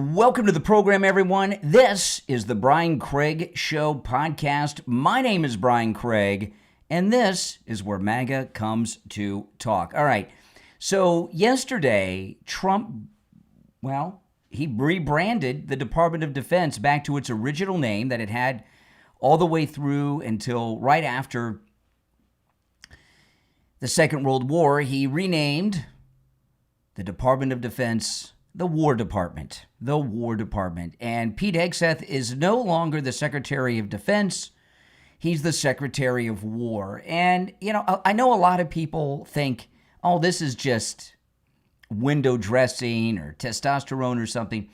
Welcome to the program, everyone. This is the Brian Craig Show podcast. My name is Brian Craig, and this is where MAGA comes to talk. All right, so yesterday, Trump, he rebranded the Department of Defense back to its original name that it had all the way through until right after the Second World War. He renamed the Department of Defense the War Department. The War Department. And Pete Hegseth is no longer the Secretary of Defense. He's the Secretary of War. And, I know a lot of people think, oh, this is just window dressing or testosterone or something.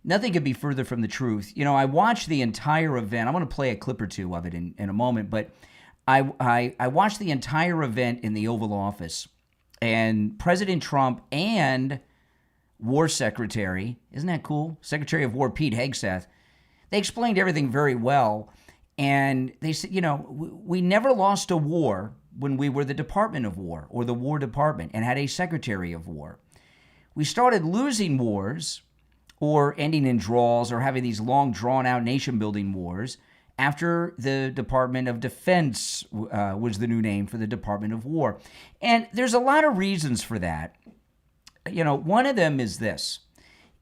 Nothing could be further from the truth. I watched the entire event. I'm going to play a clip or two of it in a moment, but I watched the entire event in the Oval Office. And President Trump and War Secretary, isn't that cool? Secretary of War Pete Hegseth, they explained everything very well. And they said, we never lost a war when we were the Department of War or the War Department and had a Secretary of War. We started losing wars or ending in draws or having these long, drawn-out nation-building wars after the Department of Defense was the new name for the Department of War. And there's a lot of reasons for that. One of them is this.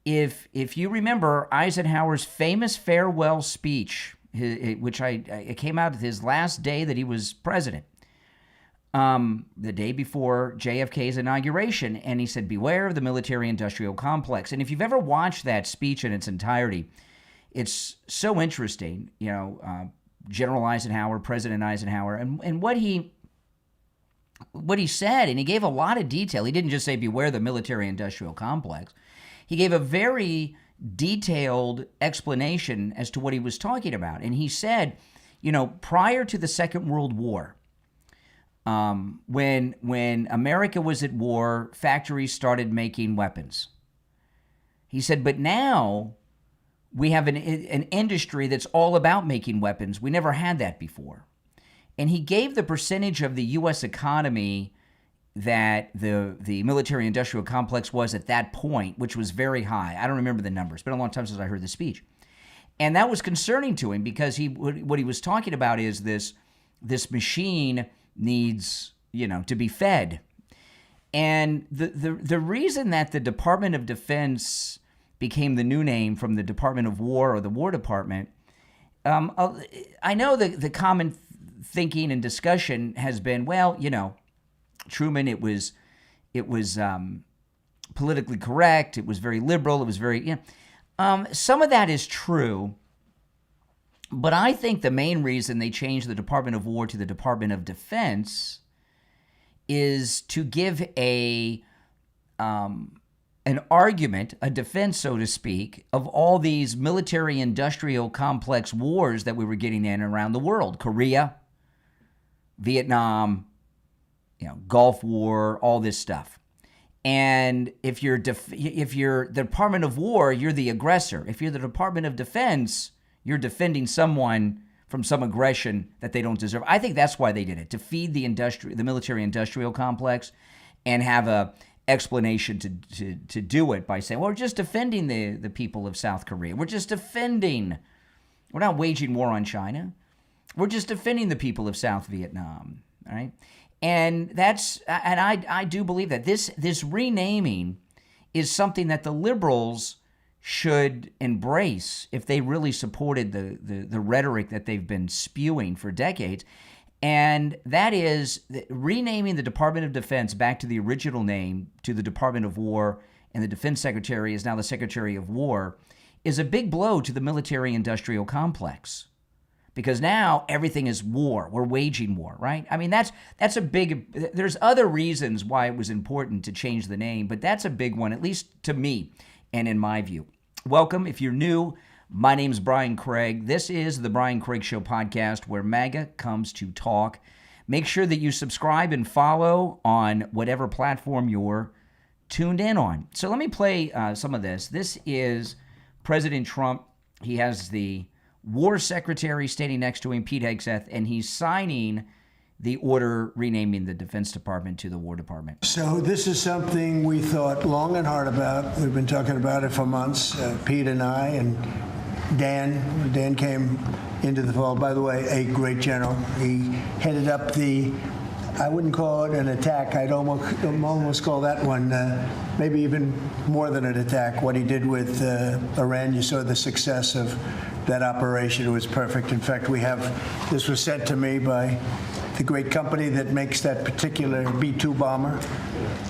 If you remember Eisenhower's famous farewell speech, which it came out his last day that he was president, the day before JFK's inauguration, and he said, "Beware of the military-industrial complex." And if you've ever watched that speech in its entirety, it's so interesting. General Eisenhower, President Eisenhower, and what he said, and he gave a lot of detail. He didn't just say, beware the military-industrial complex. He gave a very detailed explanation as to what he was talking about. And he said, prior to the Second World War, when America was at war, factories started making weapons. He said, but now we have an industry that's all about making weapons. We never had that before. And he gave the percentage of the U.S. economy that the military-industrial complex was at that point, which was very high. I don't remember the numbers. It's been a long time since I heard the speech. And that was concerning to him because what he was talking about is this machine needs, to be fed. And the reason that the Department of Defense became the new name from the Department of War or the War Department, I know the common thinking and discussion has been, Truman, it was politically correct, it was very liberal, it was very, some of that is true, but I think the main reason they changed the Department of War to the Department of Defense is to give an argument, a defense, so to speak, of all these military-industrial complex wars that we were getting in around the world. Korea, Vietnam, Gulf War, all this stuff. And if you're the Department of War, you're the aggressor. If you're the Department of Defense, you're defending someone from some aggression that they don't deserve. I think that's why they did it, to feed the military-industrial complex and have a explanation to do it by saying, well, we're just defending the people of South Korea. We're not waging war on China. We're just defending the people of South Vietnam, all right? And I do believe that this renaming is something that the liberals should embrace if they really supported the rhetoric that they've been spewing for decades. And that is renaming the Department of Defense back to the original name, to the Department of War, and the Defense Secretary is now the Secretary of War, is a big blow to the military-industrial complex. Because now everything is war. We're waging war, right? I mean, that's a big, there's other reasons why it was important to change the name, but that's a big one, at least to me and in my view. Welcome. If you're new, my name's Brian Craig. This is the Brian Craig Show podcast where MAGA comes to talk. Make sure that you subscribe and follow on whatever platform you're tuned in on. So let me play some of this. This is President Trump. He has the War Secretary standing next to him, Pete Hegseth, and he's signing the order renaming the Defense Department to the War Department? So this is something we thought long and hard about. We've been talking about it for months, Pete and I, and Dan. Dan came into the fold. By the way, a great general. He headed up I wouldn't call it an attack. I'd almost call that one maybe even more than an attack. What he did with Iran, you saw the success of that operation. It was perfect. In fact, this was sent to me by the great company that makes that particular B-2 bomber,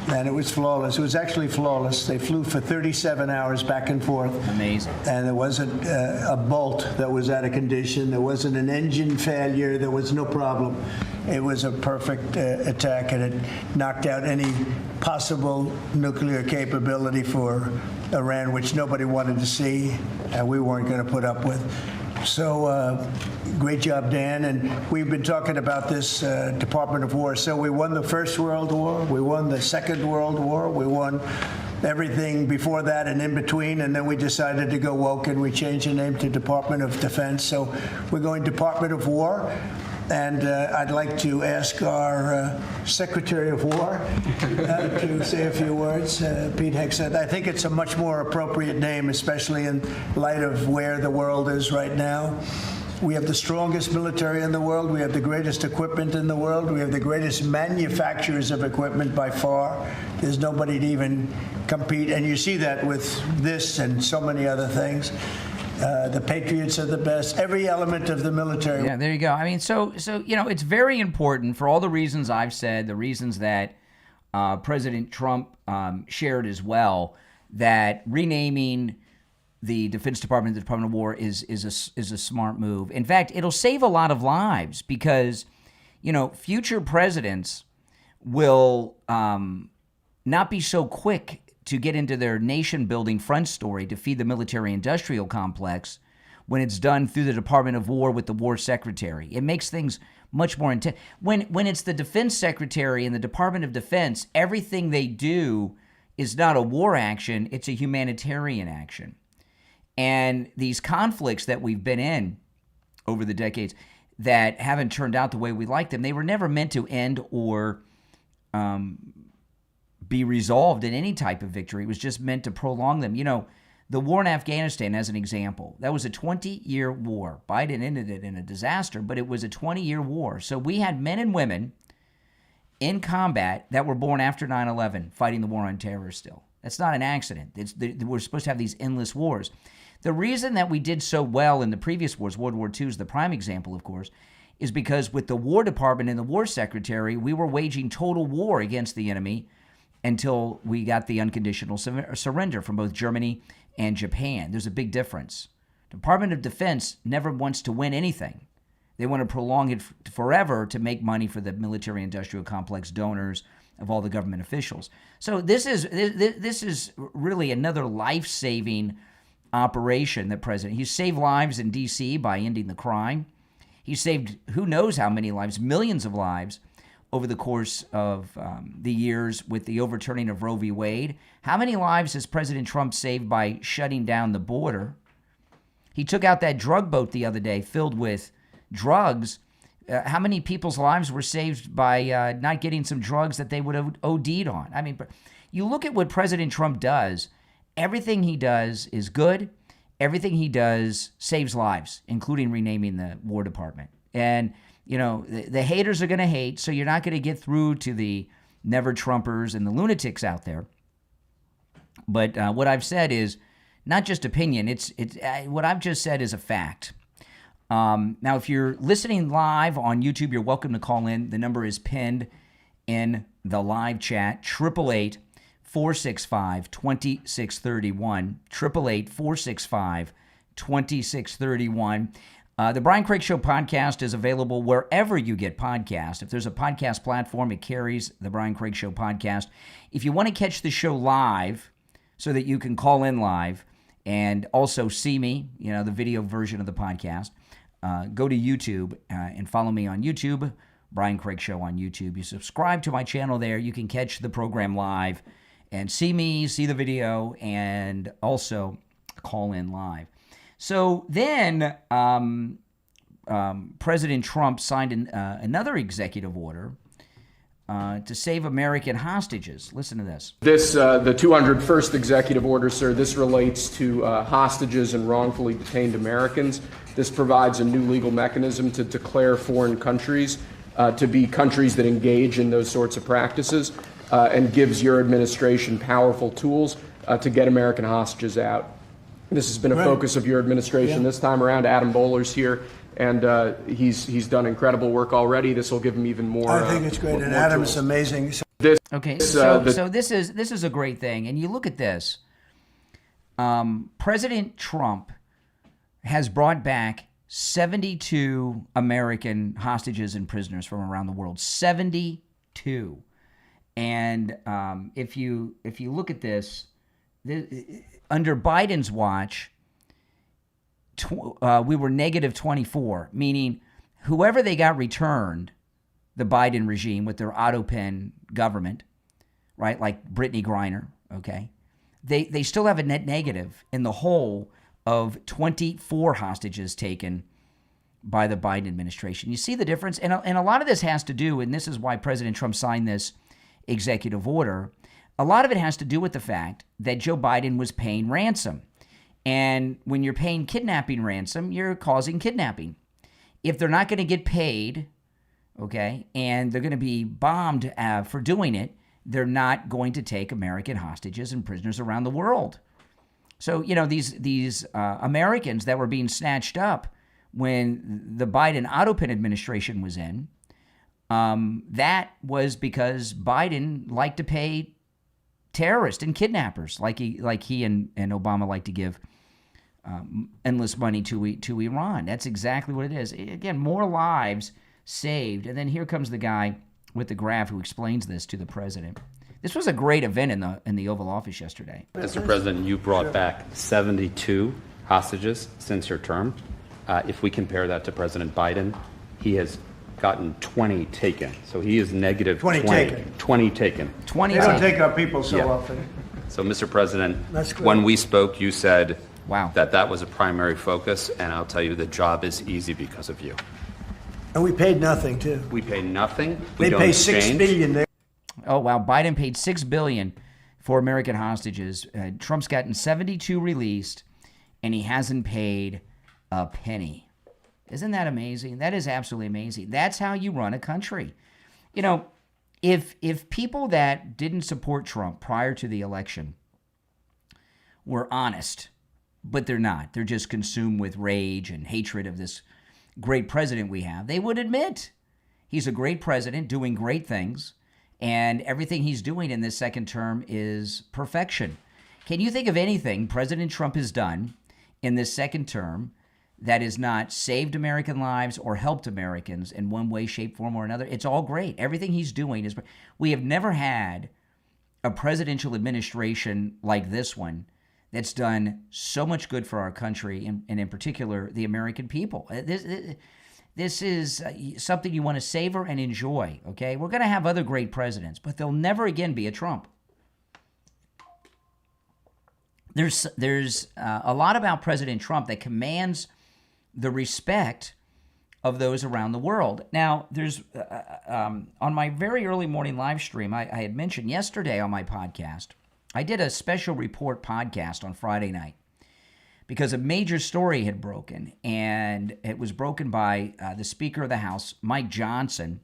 and it was flawless. It was actually flawless. They flew for 37 hours back and forth. Amazing. And there wasn't a bolt that was out of condition. There wasn't an engine failure. There was no problem. It was a perfect attack, and it knocked out any possible nuclear capability for Iran, which nobody wanted to see, and we weren't going to put up with. So great job, Dan. And we've been talking about this Department of War. So we won the First World War. We won the Second World War. We won everything before that and in between. And then we decided to go woke, and we changed the name to Department of Defense. So we're going Department of War. And I'd like to ask our Secretary of War to say a few words, Pete Hegseth. I think it's a much more appropriate name, especially in light of where the world is right now. We have the strongest military in the world. We have the greatest equipment in the world. We have the greatest manufacturers of equipment by far. There's nobody to even compete. And you see that with this and so many other things. The Patriots are the best. Every element of the military. Yeah, there you go. I mean, so it's very important for all the reasons I've said, the reasons that President Trump shared as well, that renaming the Defense Department, the Department of War, is a smart move. In fact, it'll save a lot of lives because, future presidents will not be so quick to get into their nation-building front story to feed the military-industrial complex when it's done through the Department of War with the War Secretary. It makes things much more intense. When it's the Defense Secretary and the Department of Defense, everything they do is not a war action, it's a humanitarian action. And these conflicts that we've been in over the decades that haven't turned out the way we like them, they were never meant to end or be resolved in any type of victory. It was just meant to prolong them. The war in Afghanistan, as an example, that was a 20-year war. Biden ended it in a disaster, but it was a 20-year war. So we had men and women in combat that were born after 9/11 fighting the war on terror still. That's not an accident. We're supposed to have these endless wars. The reason that we did so well in the previous wars, World War II is the prime example, of course, is because with the War Department and the War Secretary, we were waging total war against the enemy until we got the unconditional surrender from both Germany and Japan. There's a big difference. Department of Defense never wants to win anything. They want to prolong it forever to make money for the military-industrial complex donors of all the government officials. So this is really another life-saving operation that he saved lives in D.C. by ending the crime. He saved who knows how many lives, millions of lives, over the course of the years with the overturning of Roe v. Wade. How many lives has President Trump saved by shutting down the border? He took out that drug boat the other day filled with drugs. How many people's lives were saved by not getting some drugs that they would have OD'd on? I mean, you look at what President Trump does. Everything he does is good. Everything he does saves lives, including renaming the War Department. And the haters are going to hate, so you're not going to get through to the never-Trumpers and the lunatics out there. But what I've said is not just opinion. It's what I've just said is a fact. Now, if you're listening live on YouTube, you're welcome to call in. The number is pinned in the live chat, 888-465-2631, 888-465-2631. The Brian Craig Show podcast is available wherever you get podcasts. If there's a podcast platform, it carries the Brian Craig Show podcast. If you want to catch the show live so that you can call in live and also see me, the video version of the podcast, go to YouTube and follow me on YouTube, Brian Craig Show on YouTube. You subscribe to my channel there. You can catch the program live and see me, see the video, and also call in live. So then President Trump signed another executive order to save American hostages. Listen to this. This, the 201st executive order, sir, this relates to hostages and wrongfully detained Americans. This provides a new legal mechanism to declare foreign countries to be countries that engage in those sorts of practices and gives your administration powerful tools to get American hostages out. This has been a focus of your administration this time around. Adam Bowler's here, and he's done incredible work already. This will give him even more. I think it's great, and Adam's amazing. So this is a great thing, and you look at this. President Trump has brought back 72 American hostages and prisoners from around the world. 72, and if you look at this. Under Biden's watch, we were negative 24, meaning whoever they got returned, the Biden regime with their autopen government, right, like Brittany Griner, okay, they still have a net negative in the whole of 24 hostages taken by the Biden administration. You see the difference? And a lot of this has to do, and this is why President Trump signed this executive order, a lot of it has to do with the fact that Joe Biden was paying ransom. And when you're paying kidnapping ransom, you're causing kidnapping. If they're not going to get paid, okay, and they're going to be bombed for doing it, they're not going to take American hostages and prisoners around the world. So, you know, these Americans that were being snatched up when the Biden autopen administration was in, that was because Biden liked to pay terrorists and kidnappers, like he and Obama like to give endless money to Iran. That's exactly what it is. Again, more lives saved. And then here comes the guy with the graph who explains this to the president. This was a great event in the Oval Office yesterday. Mr. President, you brought back 72 hostages since your term. If we compare that to President Biden, he has gotten 20 taken. So he is negative 20 taken. 20 taken. 20 They don't take our people so often. So, Mr. President, when we spoke, you said that was a primary focus, and I'll tell you the job is easy because of you. And we paid nothing, too. We pay nothing. They pay $6 billion there. Oh, wow. Biden paid $6 billion for American hostages. Trump's gotten 72 released, and he hasn't paid a penny. Isn't that amazing? That is absolutely amazing. That's how you run a country. You know, if people that didn't support Trump prior to the election were honest, but they're not, they're just consumed with rage and hatred of this great president we have, they would admit he's a great president doing great things, and everything he's doing in this second term is perfection. Can you think of anything President Trump has done in this second term that has not saved American lives or helped Americans in one way, shape, form, or another? It's all great. Everything he's doing is... We have never had a presidential administration like this one that's done so much good for our country, and in particular, the American people. This is something you want to savor and enjoy, okay? We're going to have other great presidents, but there'll never again be a Trump. There's a lot about President Trump that commands the respect of those around the world. Now, there's on my very early morning live stream, I had mentioned yesterday on my podcast, I did a special report podcast on Friday night because a major story had broken, and it was broken by the Speaker of the House, Mike Johnson,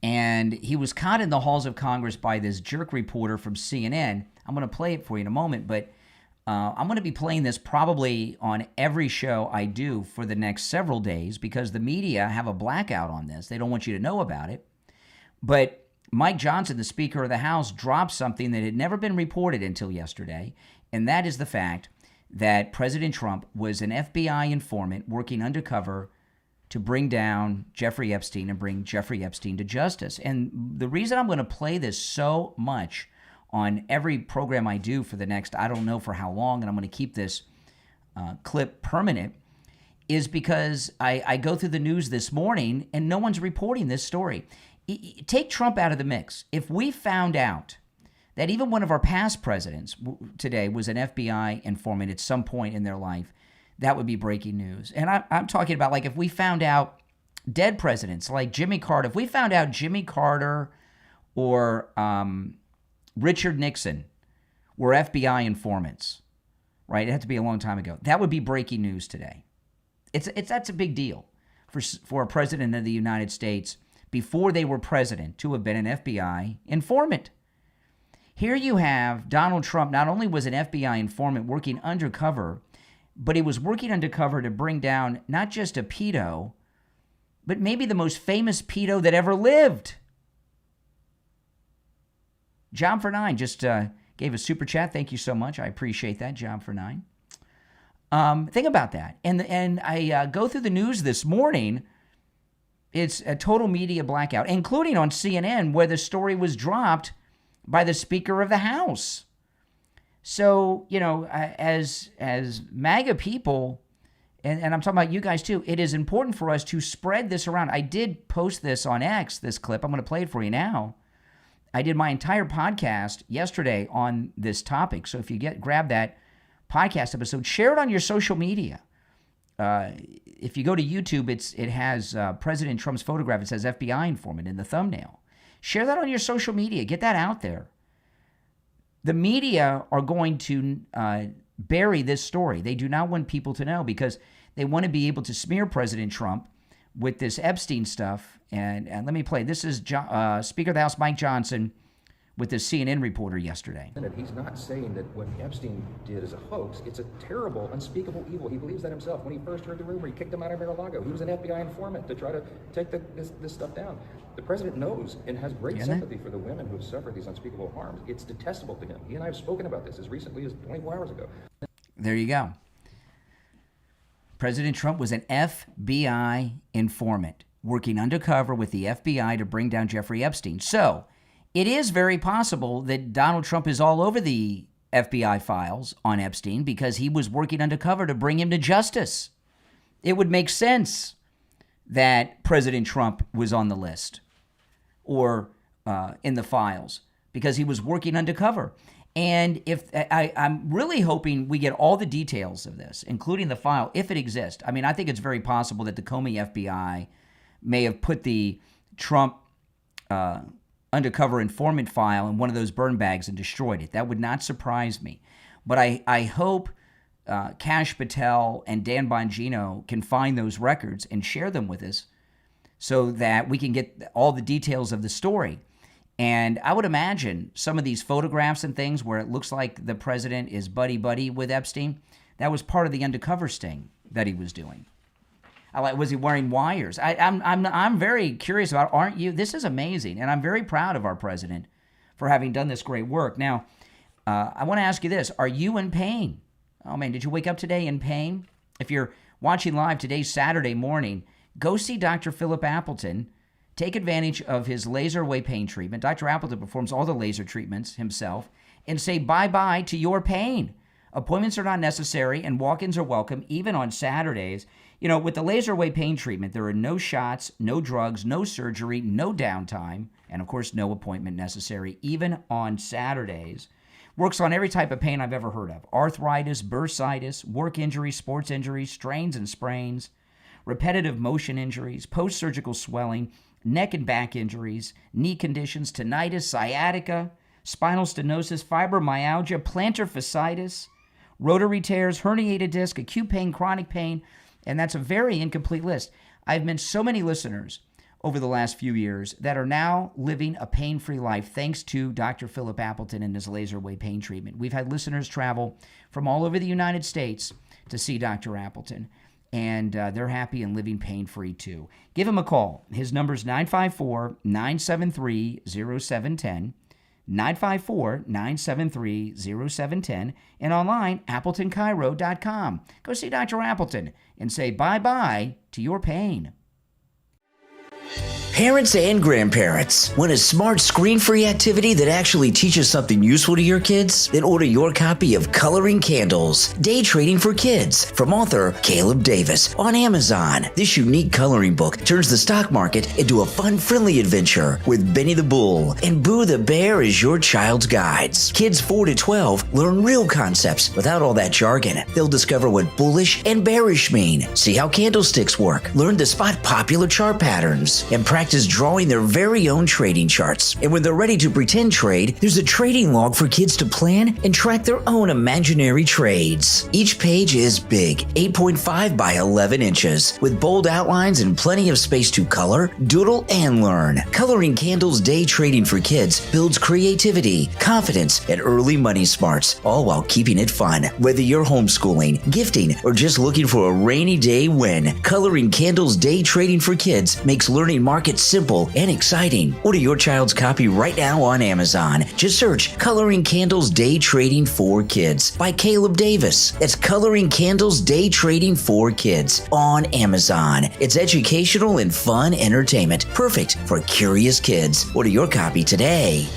and he was caught in the halls of Congress by this jerk reporter from CNN. I'm going to play it for you in a moment, but I'm going to be playing this probably on every show I do for the next several days because the media have a blackout on this. They don't want you to know about it. But Mike Johnson, the Speaker of the House, dropped something that had never been reported until yesterday, and that is the fact that President Trump was an FBI informant working undercover to bring down Jeffrey Epstein and bring Jeffrey Epstein to justice. And the reason I'm going to play this so much on every program I do for the next, I don't know for how long, and I'm going to keep this clip permanent, is because I go through the news this morning and no one's reporting this story. Take Trump out of the mix. If we found out that even one of our past presidents today was an FBI informant at some point in their life, that would be breaking news. And I'm talking about, like, if we found out dead presidents like Jimmy Carter, if we found out Jimmy Carter or Richard Nixon were FBI informants, right? It had to be a long time ago. That would be breaking news today. That's a big deal for a president of the United States before they were president to have been an FBI informant. Here you have Donald Trump. Not only was an FBI informant working undercover, but he was working undercover to bring down not just a pedo, but maybe the most famous pedo that ever lived. Job for 9 just gave a super chat. Thank you so much. I appreciate that, Job for 9. Think about that. And I go through the news this morning. It's a total media blackout, including on CNN, where the story was dropped by the Speaker of the House. So, as MAGA people, and I'm talking about you guys too, it is important for us to spread this around. I did post this on X, this clip. I'm going to play it for you now. I did my entire podcast yesterday on this topic. So if you grab that podcast episode, share it on your social media. If you go to YouTube, it has President Trump's photograph. It says FBI informant in the thumbnail. Share that on your social media. Get that out there. The media are going to bury this story. They do not want people to know because they want to be able to smear President Trump with this Epstein stuff. And let me play. This is Speaker of the House Mike Johnson with the CNN reporter yesterday. He's not saying that what Epstein did is a hoax. It's a terrible, unspeakable evil. He believes that himself. When he first heard the rumor, he kicked him out of Mar-a-Lago. He was an FBI informant to try to take this stuff down. The president knows and has great sympathy for the women who have suffered these unspeakable harms. It's detestable to him. He and I have spoken about this as recently as 24 hours ago. There you go. President Trump was an FBI informant working undercover with the FBI to bring down Jeffrey Epstein. So it is very possible that Donald Trump is all over the FBI files on Epstein because he was working undercover to bring him to justice. It would make sense that President Trump was on the list or in the files because he was working undercover. And I'm really hoping we get all the details of this, including the file, if it exists. I mean, I think it's very possible that the Comey FBI may have put the Trump undercover informant file in one of those burn bags and destroyed it. That would not surprise me. But I hope Kash Patel and Dan Bongino can find those records and share them with us so that we can get all the details of the story. And I would imagine some of these photographs and things where it looks like the president is buddy-buddy with Epstein, that was part of the undercover sting that he was doing. Was he wearing wires? I'm very curious about, aren't you? This is amazing, and I'm very proud of our president for having done this great work. Now, I want to ask you this. Are you in pain? Oh, man, did you wake up today in pain? If you're watching live today, Saturday morning, go see Dr. Philip Appleton. Take advantage of his laser away pain treatment. Dr. Appleton performs all the laser treatments himself and say bye-bye to your pain. Appointments are not necessary and walk-ins are welcome, even on Saturdays. With the laser away pain treatment, there are no shots, no drugs, no surgery, no downtime, and of course, no appointment necessary, even on Saturdays. Works on every type of pain I've ever heard of. Arthritis, bursitis, work injuries, sports injuries, strains and sprains, repetitive motion injuries, post-surgical swelling, neck and back injuries, knee conditions, tinnitus, sciatica, spinal stenosis, fibromyalgia, plantar fasciitis, rotary tears, herniated disc, acute pain, chronic pain, and that's a very incomplete list. I've met so many listeners over the last few years that are now living a pain-free life thanks to Dr. Philip Appleton and his laser away pain treatment. We've had listeners travel from all over the United States to see Dr. Appleton. And they're happy and living pain-free, too. Give him a call. His number is 954-973-0710, 954-973-0710, and online, AppletonCairo.com. Go see Dr. Appleton and say bye-bye to your pain. Parents and grandparents, want a smart screen-free activity that actually teaches something useful to your kids? Then order your copy of Coloring Candles, Day Trading for Kids from author Caleb Davis on Amazon. This unique coloring book turns the stock market into a fun-friendly adventure with Benny the Bull and Boo the Bear as your child's guides. Kids 4 to 12 learn real concepts without all that jargon. They'll discover what bullish and bearish mean, see how candlesticks work, learn to spot popular chart patterns, and practice drawing their very own trading charts. And when they're ready to pretend trade, there's a trading log for kids to plan and track their own imaginary trades. Each page is big, 8.5 by 11 inches, with bold outlines and plenty of space to color, doodle, and learn. Coloring Candles Day Trading for Kids builds creativity, confidence, and early money smarts, all while keeping it fun. Whether you're homeschooling, gifting, or just looking for a rainy day win, Coloring Candles Day Trading for Kids makes learning markets simple and exciting. Order your child's copy right now on Amazon. Just search Coloring Candles Day Trading for Kids by Caleb Davis. That's Coloring Candles Day Trading for Kids on Amazon. It's educational and fun entertainment, perfect for curious kids. Order your copy today.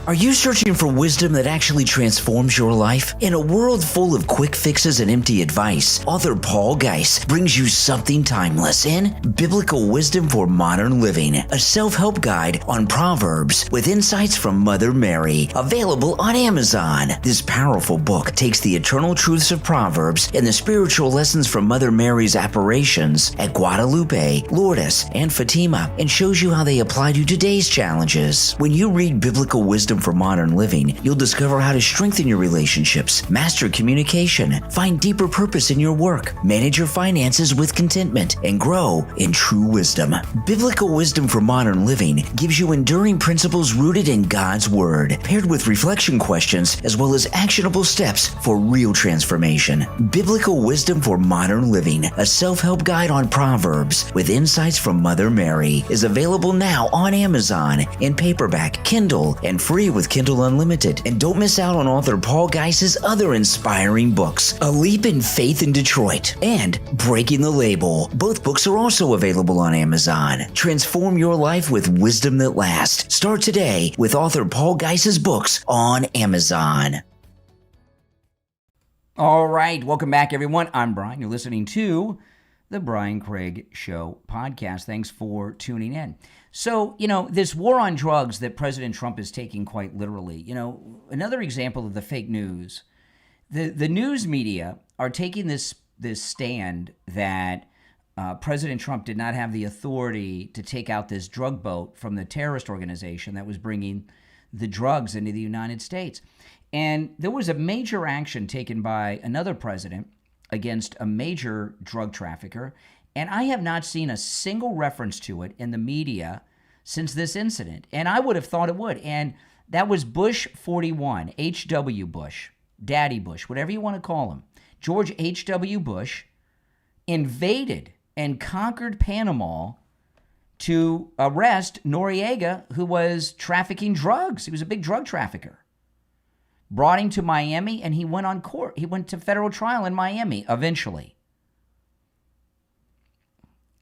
Are you searching for wisdom that actually transforms your life? In a world full of quick fixes and empty advice, author Paul Geis brings you something timeless in Biblical Wisdom for Modern Living, a self-help guide on Proverbs with insights from Mother Mary, available on Amazon. This powerful book takes the eternal truths of Proverbs and the spiritual lessons from Mother Mary's apparitions at Guadalupe, Lourdes, and Fatima, and shows you how they apply to today's challenges. When you read Biblical Wisdom for Modern Living, you'll discover how to strengthen your relationships, master communication, find deeper purpose in your work, manage your finances with contentment, and grow in true wisdom. Biblical Wisdom for Modern Living gives you enduring principles rooted in God's Word, paired with reflection questions as well as actionable steps for real transformation. Biblical Wisdom for Modern Living, a self-help guide on Proverbs with insights from Mother Mary, is available now on Amazon in paperback, Kindle, and free with Kindle Unlimited. And don't miss out on author Paul Geis's other inspiring books, A Leap in Faith in Detroit and Breaking the Label. Both books are also available on Amazon. Transform your life with wisdom that lasts. Start today with author Paul Geis's books on Amazon. All right, welcome back, everyone. I'm Brian. You're listening to the Brian Craig Show podcast. Thanks for tuning in. So, this war on drugs that President Trump is taking quite literally, another example of the fake news, the news media are taking this stand that President Trump did not have the authority to take out this drug boat from the terrorist organization that was bringing the drugs into the United States. And there was a major action taken by another president against a major drug trafficker, and I have not seen a single reference to it in the media since this incident. And I would have thought it would. And that was Bush 41, H.W. Bush, Daddy Bush, whatever you want to call him. George H.W. Bush invaded and conquered Panama to arrest Noriega, who was trafficking drugs. He was a big drug trafficker. Brought him to Miami, and he went on court. He went to federal trial in Miami eventually.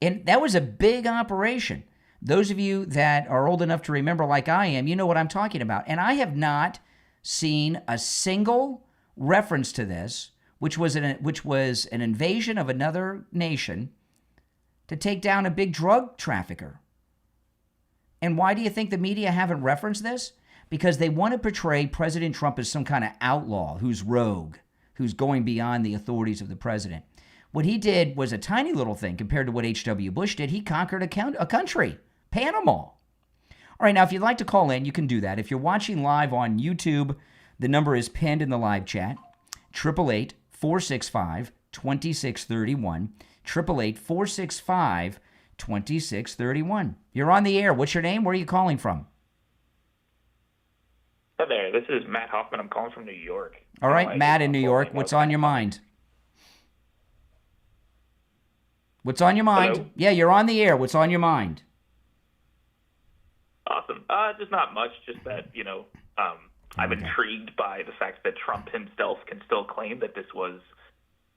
And that was a big operation. Those of you that are old enough to remember like I am, you know what I'm talking about. And I have not seen a single reference to this, which was an invasion of another nation to take down a big drug trafficker. And why do you think the media haven't referenced this? Because they want to portray President Trump as some kind of outlaw who's rogue, who's going beyond the authorities of the president. What he did was a tiny little thing compared to what H.W. Bush did. He conquered a country, Panama. All right, now, if you'd like to call in, you can do that. If you're watching live on YouTube, the number is pinned in the live chat, 888-465-2631, 888-465-2631. You're on the air. What's your name? Where are you calling from? Hi there, this is Matt Hoffman. I'm calling from New York. All right, Matt in New York. What's on your mind? What's on your mind? Hello? Yeah, you're on the air. What's on your mind? Awesome. Just not much, just that, I'm intrigued by the fact that Trump himself can still claim that this was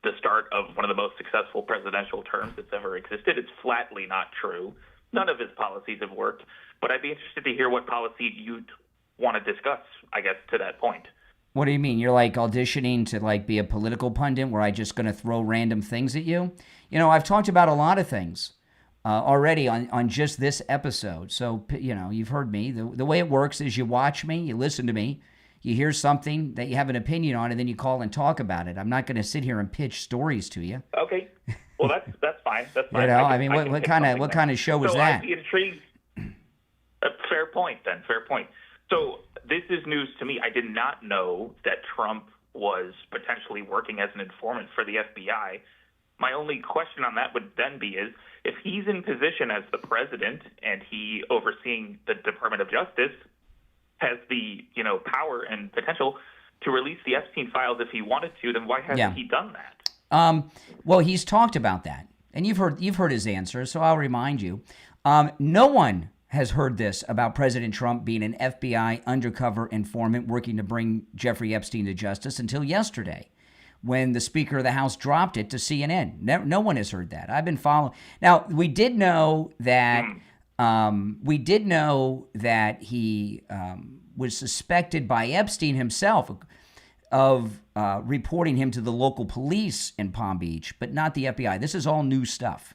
the start of one of the most successful presidential terms that's ever existed. It's flatly not true. None of his policies have worked. But I'd be interested to hear what policy you'd want to discuss, I guess, to that point. What do you mean? You're like auditioning to like be a political pundit where I'm just going to throw random things at you? You know, I've talked about a lot of things already on just this episode. So, you know, you've heard me. The way it works is you watch me, you listen to me, you hear something that you have an opinion on, and then you call and talk about it. I'm not going to sit here and pitch stories to you. Okay. Well, that's fine. That's fine. You know, I mean, what kind of show was so that? I'd be intrigued. Fair point, then. Fair point. So this is news to me. I did not know that Trump was potentially working as an informant for the FBI. My only question on that would then be is, if he's in position as the president and he overseeing the Department of Justice has the, you know, power and potential to release the Epstein files if he wanted to, then why hasn't he done that? Well, he's talked about that, and you've heard his answers, so I'll remind you. No one has heard this about President Trump being an FBI undercover informant working to bring Jeffrey Epstein to justice until yesterday, when the Speaker of the House dropped it to CNN. No one has heard that. I've been following. Now, we did know that he was suspected by Epstein himself of reporting him to the local police in Palm Beach, but not the FBI. This is all new stuff.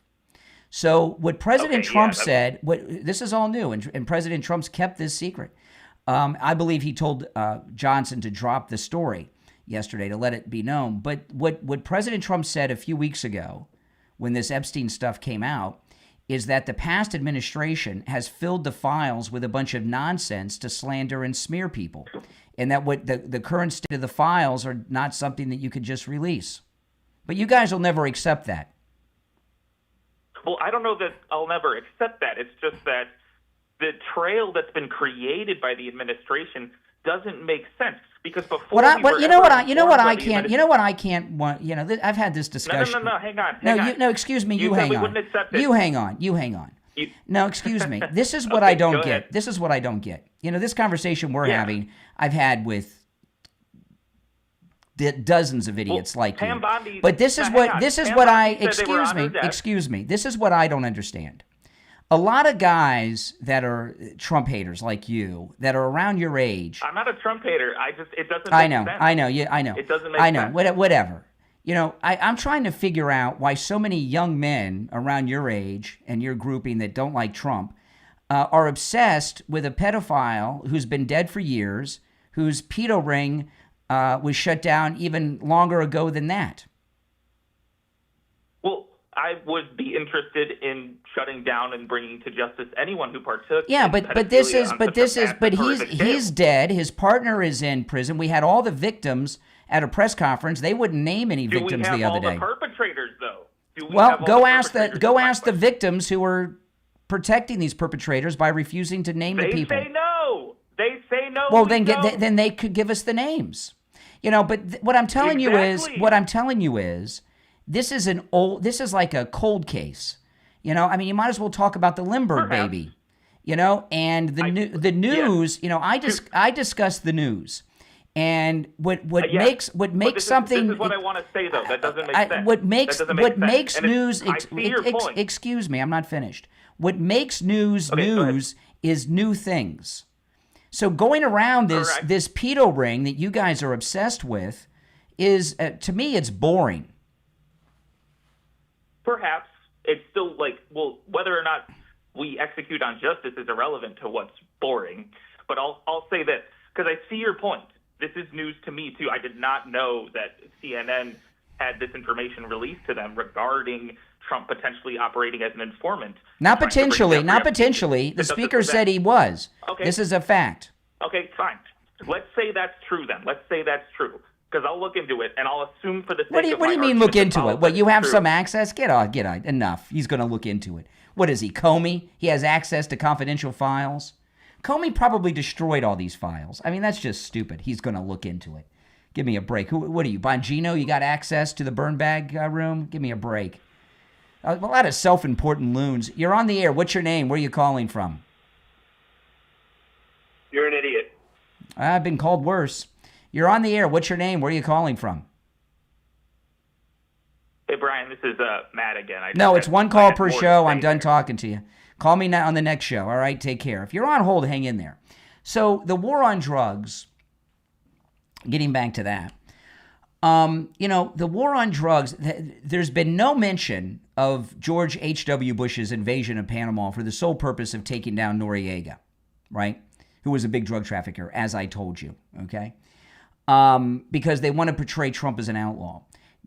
So what President Trump said, this is all new, and President Trump's kept this secret. I believe he told Johnson to drop the story yesterday to let it be known. But what President Trump said a few weeks ago when this Epstein stuff came out is that the past administration has filled the files with a bunch of nonsense to slander and smear people, and that what the current state of the files are not something that you could just release. But you guys will never accept that. Well, I don't know that I'll never accept that. It's just that the trail that's been created by the administration doesn't make sense, because before I've had this discussion. No, hang on. Excuse me. You hang on. You hang on. No, excuse me. This is what Okay, I don't go get. ahead. This is what I don't get. You know, this conversation we're having, I've had with dozens of idiots like you. But this is what I don't understand. A lot of guys that are Trump haters like you, that are around your age. I'm not a Trump hater. It doesn't make sense. I know. Yeah, I know. It doesn't make sense. Whatever. You know, I'm trying to figure out why so many young men around your age and your grouping that don't like Trump are obsessed with a pedophile who's been dead for years, whose pedo ring was shut down even longer ago than that. Well, I would be interested in shutting down and bringing to justice anyone who partook. Yeah, but he's dead. His partner is in prison. We had all the victims at a press conference. They wouldn't name any victims the other day. Do we have all the perpetrators though? Go ask the victims who were protecting these perpetrators by refusing to name the people. They say no. Well, then they could give us the names. You know, but what I'm telling you is this is like a cold case. You know, I mean, you might as well talk about the Lindbergh baby. You know, and the news. Yeah. You know, I discuss the news, and what makes something. This is what I want to say though. That doesn't make sense. What makes news. Excuse me, I'm not finished. What makes news is new things. So going around this pedo ring that you guys are obsessed with is, to me, it's boring. Perhaps it's still whether or not we execute on justice is irrelevant to what's boring. But I'll say this, because I see your point. This is news to me too. I did not know that CNN had this information released to them regarding Trump potentially operating as an informant. Not potentially. The speaker said he was. Okay. This is a fact. Okay, fine. Let's say that's true then. Let's say that's true. Because I'll look into it, and I'll assume for the sake What do you mean look into it? What, you have some access? Get on. Enough. He's going to look into it. What is he, Comey? He has access to confidential files? Comey probably destroyed all these files. I mean, that's just stupid. He's going to look into it. Give me a break. What are you, Bongino? You got access to the burn bag room? Give me a break. A lot of self-important loons. You're on the air. What's your name? Where are you calling from? You're an idiot. I've been called worse. You're on the air. What's your name? Where are you calling from? This is Matt again. No, it's one call per show. I'm done talking to you. Call me now on the next show. All right, take care. If you're on hold, hang in there. So the war on drugs, getting back to that, the war on drugs, there's been no mention of George H.W. Bush's invasion of Panama for the sole purpose of taking down Noriega, right? Who was a big drug trafficker, as I told you, okay? Because they want to portray Trump as an outlaw.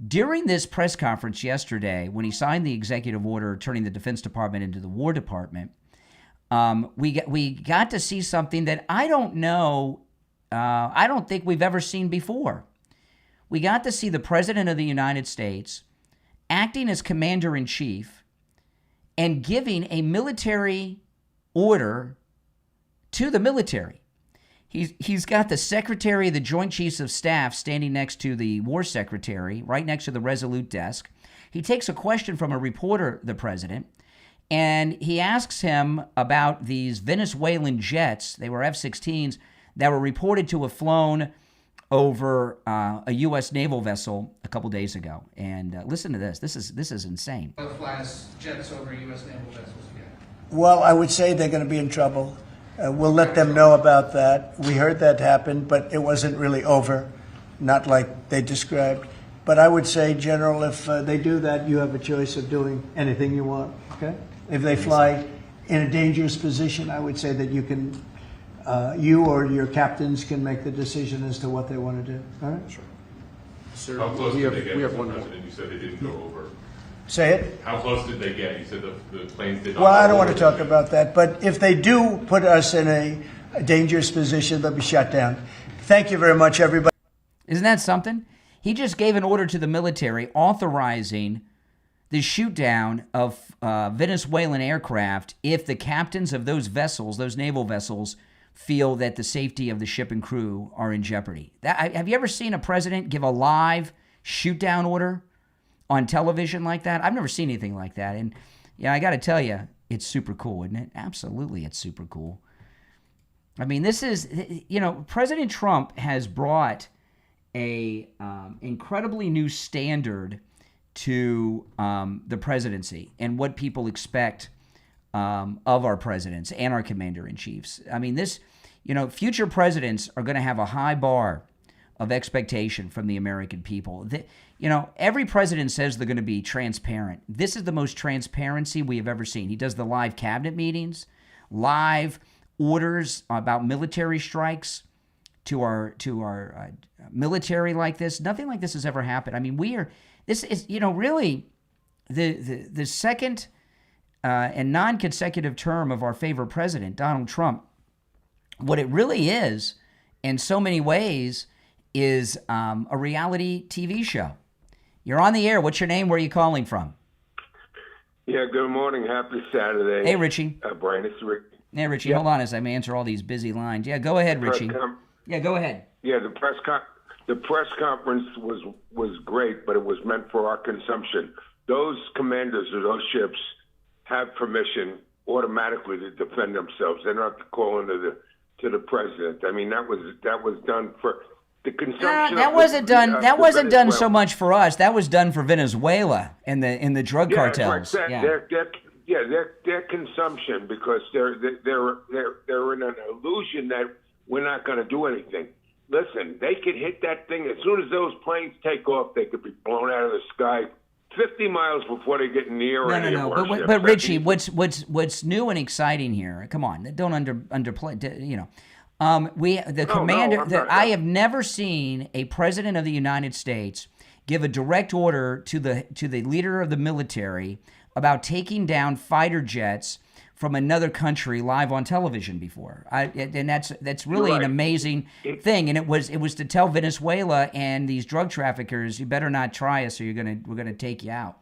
During this press conference yesterday, when he signed the executive order turning the Defense Department into the War Department, we got to see something that I don't know, I don't think we've ever seen before. We got to see the President of the United States acting as Commander-in-Chief and giving a military order to the military. He's got the Secretary of the Joint Chiefs of Staff standing next to the War Secretary, right next to the Resolute desk. He takes a question from a reporter, the President, and he asks him about these Venezuelan jets. They were F-16s that were reported to have flown over a U.S. naval vessel a couple days ago. And listen to this. This is insane. Flies jets over U.S. naval vessels again. Well, I would say they're going to be in trouble. We'll let them know about that. We heard that happen, but it wasn't really over, not like they described. But I would say, General, if they do that, you have a choice of doing anything you want, okay? If they fly in a dangerous position, I would say that you can, you or your captains can make the decision as to what they want to do, all right? Sure. Sir, How close we did have, they get, we have Mr. one more. President? You said they didn't go over. Say it? How close did they get? You said the planes did not Well, go I don't want to over. talk about that, but if they do put us in a dangerous position, they'll be shut down. Thank you very much, everybody. Isn't that something? He just gave an order to the military authorizing the shoot down of Venezuelan aircraft if the captains of those vessels, those naval vessels, feel that the safety of the ship and crew are in jeopardy. Have you ever seen a president give a live shoot down order on television like that? I've never seen anything like that. And yeah, I got to tell you, it's super cool, isn't it? Absolutely, it's super cool. I mean, this is, President Trump has brought a incredibly new standard to the presidency and what people expect of our presidents and our commander-in-chiefs. I mean, future presidents are going to have a high bar of expectation from the American people. Every president says they're going to be transparent. This is the most transparency we have ever seen. He does the live cabinet meetings, live orders about military strikes to our military like this. Nothing like this has ever happened. I mean, this is really the second and non-consecutive term of our favorite president, Donald Trump. What it really is, in so many ways, is a reality TV show. You're on the air. What's your name? Where are you calling from? Yeah, good morning. Happy Saturday. Hey, Richie. Brian, it's Rick. Hey, Richie. Hold on as I answer all these busy lines. Yeah, go ahead, Richie. Yeah, go ahead. Yeah, the press conference was great, but it was meant for our consumption. Those commanders of those ships have permission automatically to defend themselves. They're not calling to the president. I mean, that was done for the consumption. That wasn't done. That wasn't done so much for us. That was done for Venezuela and the drug cartels. Right. Their consumption, because they're in an illusion that we're not going to do anything. Listen, they could hit that thing as soon as those planes take off. They could be blown out of the sky 50 miles before they get near. No. But Richie, what's new and exciting here? Come on, don't underplay. I have never seen a president of the United States give a direct order to the leader of the military about taking down fighter jets from another country live on television before. And that's really an amazing thing. And it was to tell Venezuela and these drug traffickers, you better not try us, or we're gonna take you out.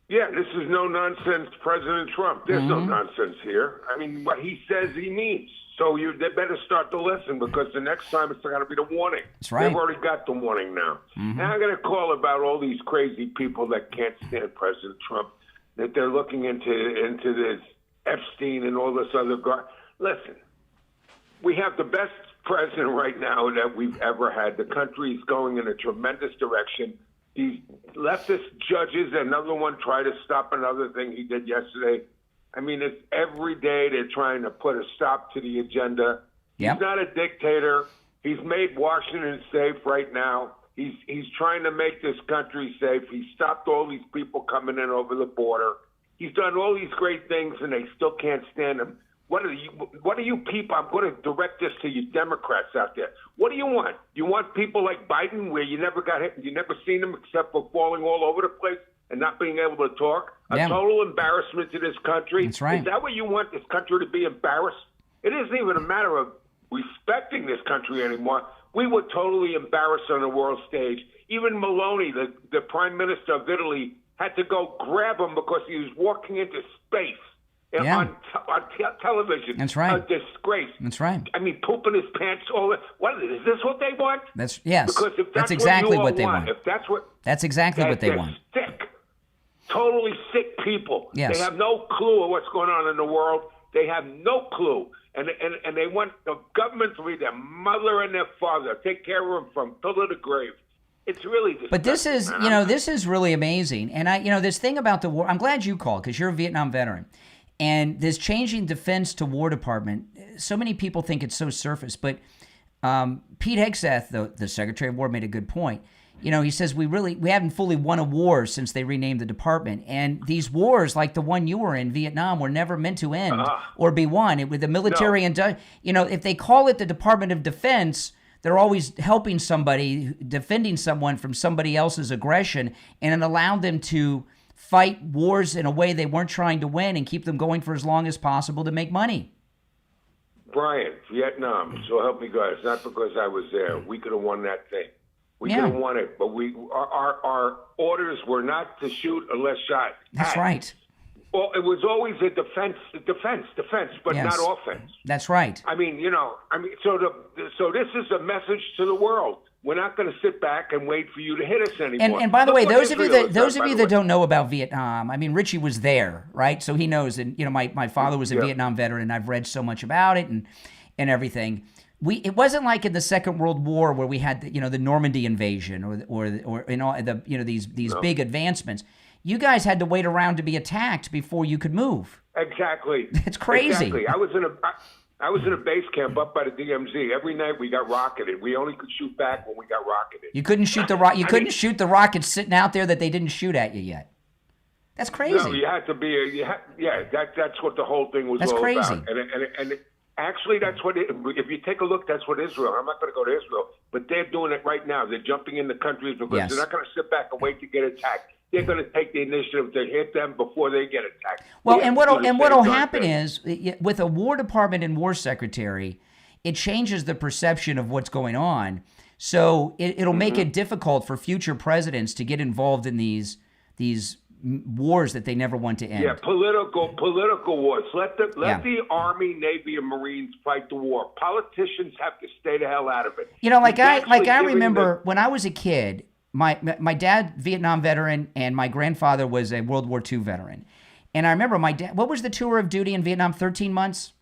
Yeah, this is no nonsense, President Trump. There's no nonsense here. I mean, what he says, he means. So they better start to listen, because the next time it's got to be the warning. That's right. They've already got the warning now. Now I'm going to call about all these crazy people that can't stand President Trump, that they're looking into this Epstein and all this other guy. Listen, we have the best president right now that we've ever had. The country is going in a tremendous direction. These leftist judges, another one tried to stop another thing he did yesterday. I mean, it's every day they're trying to put a stop to the agenda. Yep. He's not a dictator. He's made Washington safe right now. He's trying to make this country safe. He stopped all these people coming in over the border. He's done all these great things, and they still can't stand him. What are you people? I'm going to direct this to you Democrats out there. What do you want? You want people like Biden, where you never got hit, you never seen him except for falling all over the place and not being able to talk? Yeah. A total embarrassment to this country. That's right. Is that what you want this country to be embarrassed? It isn't even a matter of respecting this country anymore. We were totally embarrassed on the world stage. Even Meloni, the prime minister of Italy, had to go grab him because he was walking into space on television. That's right. A disgrace. That's right. I mean, pooping his pants. What is this? What they want? Yes. Because if that's exactly what what they want. If that's exactly what they want. Sick, totally sick people. Yes. They have no clue of what's going on in the world. They have no clue. And they want the government to be their mother and their father, take care of them from pillar to grave. It's really disgusting. But this is, this is really amazing. And this thing about the war, I'm glad you called because you're a Vietnam veteran. And this changing defense to War Department, so many people think it's so surface. But Pete Hegseth, the Secretary of War, made a good point. He says we haven't fully won a war since they renamed the department. And these wars, like the one you were in, Vietnam, were never meant to end or be won. With the military and, if they call it the Department of Defense, they're always helping somebody, defending someone from somebody else's aggression, and it allowed them to fight wars in a way they weren't trying to win and keep them going for as long as possible to make money. Brian, Vietnam, so help me God, it's not because I was there. We could have won that thing. We could have won it, but our orders were not to shoot unless shot. That's right. Well, it was always a defense, but Yes. not offense. That's right. I mean, so this is a message to the world. We're not going to sit back and wait for you to hit us anymore. And by the way, Look those what of you that don't know about Vietnam, I mean, Richie was there, right? So he knows. And my father was a Vietnam veteran, and I've read so much about it and everything. It wasn't like in the Second World War where we had the Normandy invasion or these big advancements. You guys had to wait around to be attacked before you could move. Exactly. It's crazy. Exactly. I was in a base camp up by the DMZ. Every night we got rocketed. We only could shoot back when we got rocketed. You couldn't shoot the shoot the rockets sitting out there that they didn't shoot at you yet. That's crazy. No, you had to be. That's what the whole thing was all crazy. about. And actually, that's what. If you take a look, that's what Israel. I'm not going to go to Israel, but they're doing it right now. They're jumping into countries because they're not going to sit back and wait to get attacked. They're going to take the initiative to hit them before they get attacked. Well, and what'll happen is with a War Department and War Secretary, it changes the perception of what's going on. So it'll make it difficult for future presidents to get involved in these wars that they never want to end. Yeah, political wars. Let the Army, Navy, and Marines fight the war. Politicians have to stay the hell out of it. I remember when I was a kid. My dad, Vietnam veteran, and my grandfather was a World War II veteran. And I remember my dad, what was the tour of duty in Vietnam, 13 months?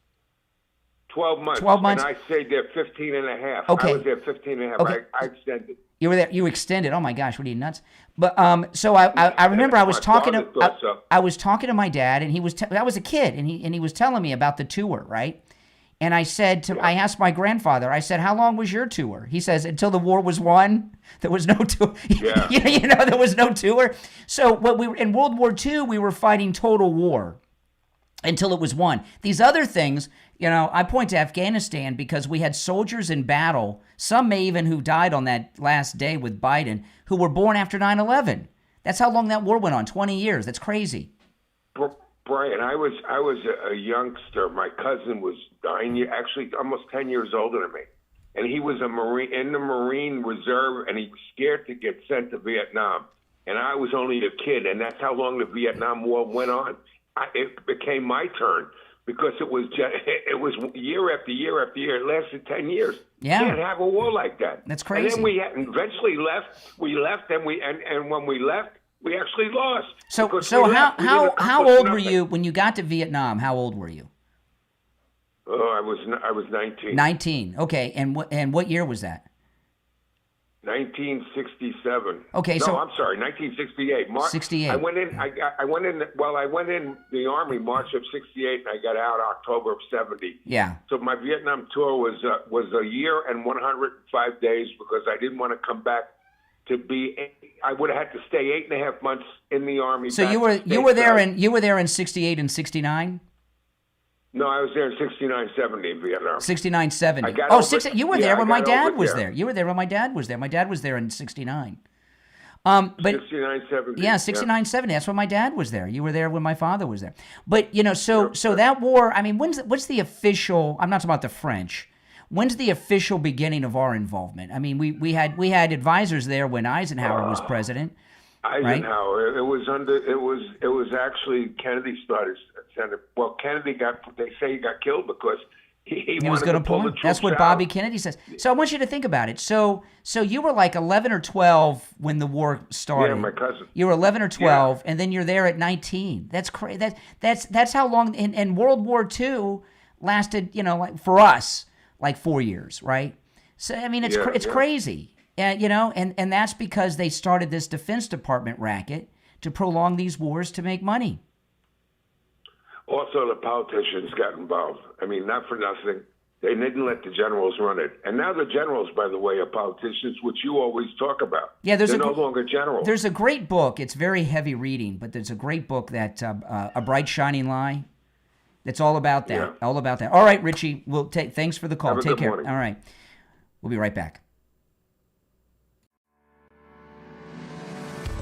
12 months. 12 months? And I stayed there 15 and a half. Okay. I was there 15 and a half. Okay. I extended. You were there. You extended. Oh my gosh, what are you nuts? But so I remember I was talking to my dad, and he was I was a kid, and he was telling me about the tour, right? And I asked my grandfather, I said, how long was your tour? He says, until the war was won. There was no tour. Yeah. There was no tour. So in World War II, we were fighting total war until it was won. These other things, I point to Afghanistan because we had soldiers in battle, some may even who died on that last day with Biden, who were born after 9/11. That's how long that war went on, 20 years. That's crazy. Brian, I was a youngster. My cousin was 9 years, actually almost 10 years older than me. And he was a Marine in the Marine Reserve, and he was scared to get sent to Vietnam. And I was only a kid, and that's how long the Vietnam War went on. It became my turn because it was year after year after year. It lasted 10 years. Yeah. You can't have a war like that. That's crazy. And then we eventually left. We left, and when we left, we actually lost. So how old were you when you got to Vietnam? How old were you? Oh, I was 19. 19. Okay, and what year was that? 1967. Okay, no, so I'm sorry, 1968. 68. I went in. I went in. Well, I went in the Army March of '68, and I got out October of '70. Yeah. So my Vietnam tour was a year and 105 days because I didn't want to come back to be. I would have had to stay 8.5 months in the Army. So you were there in 68 and 69. No, I was there in 69, 70 in Vietnam. 69, 70. You were yeah, there when my dad was there. there. You were there when my dad was there. My dad was there in 69. But 69, 70. Yeah, 69, 70. That's when my dad was there. You were there when my father was there. But, so that war, I mean, what's the official, I'm not talking about the French. When's the official beginning of our involvement? I mean, we had advisors there when Eisenhower was president. Eisenhower. Right? It was actually Kennedy started. Well, Kennedy they say he got killed because he was going to pull the troops. That's what Bobby Kennedy says. So I want you to think about it. So you were like 11 or 12 when the war started. Yeah, my cousin. You were 11 or 12, and then you're there at 19. That's crazy. That's how long. And World War II lasted, like for us, like 4 years, right? So I mean, it's crazy. And that's because they started this Defense Department racket to prolong these wars to make money. Also, the politicians got involved. I mean, not for nothing. They didn't let the generals run it. And now the generals, by the way, are politicians, which you always talk about. Yeah, they're no longer generals. There's a great book. It's very heavy reading, but there's a great book that A Bright Shining Lie. That's all about that. Yeah. All about that. All right, Richie. Thanks for the call. Have a Take good care. morning. All right. We'll be right back.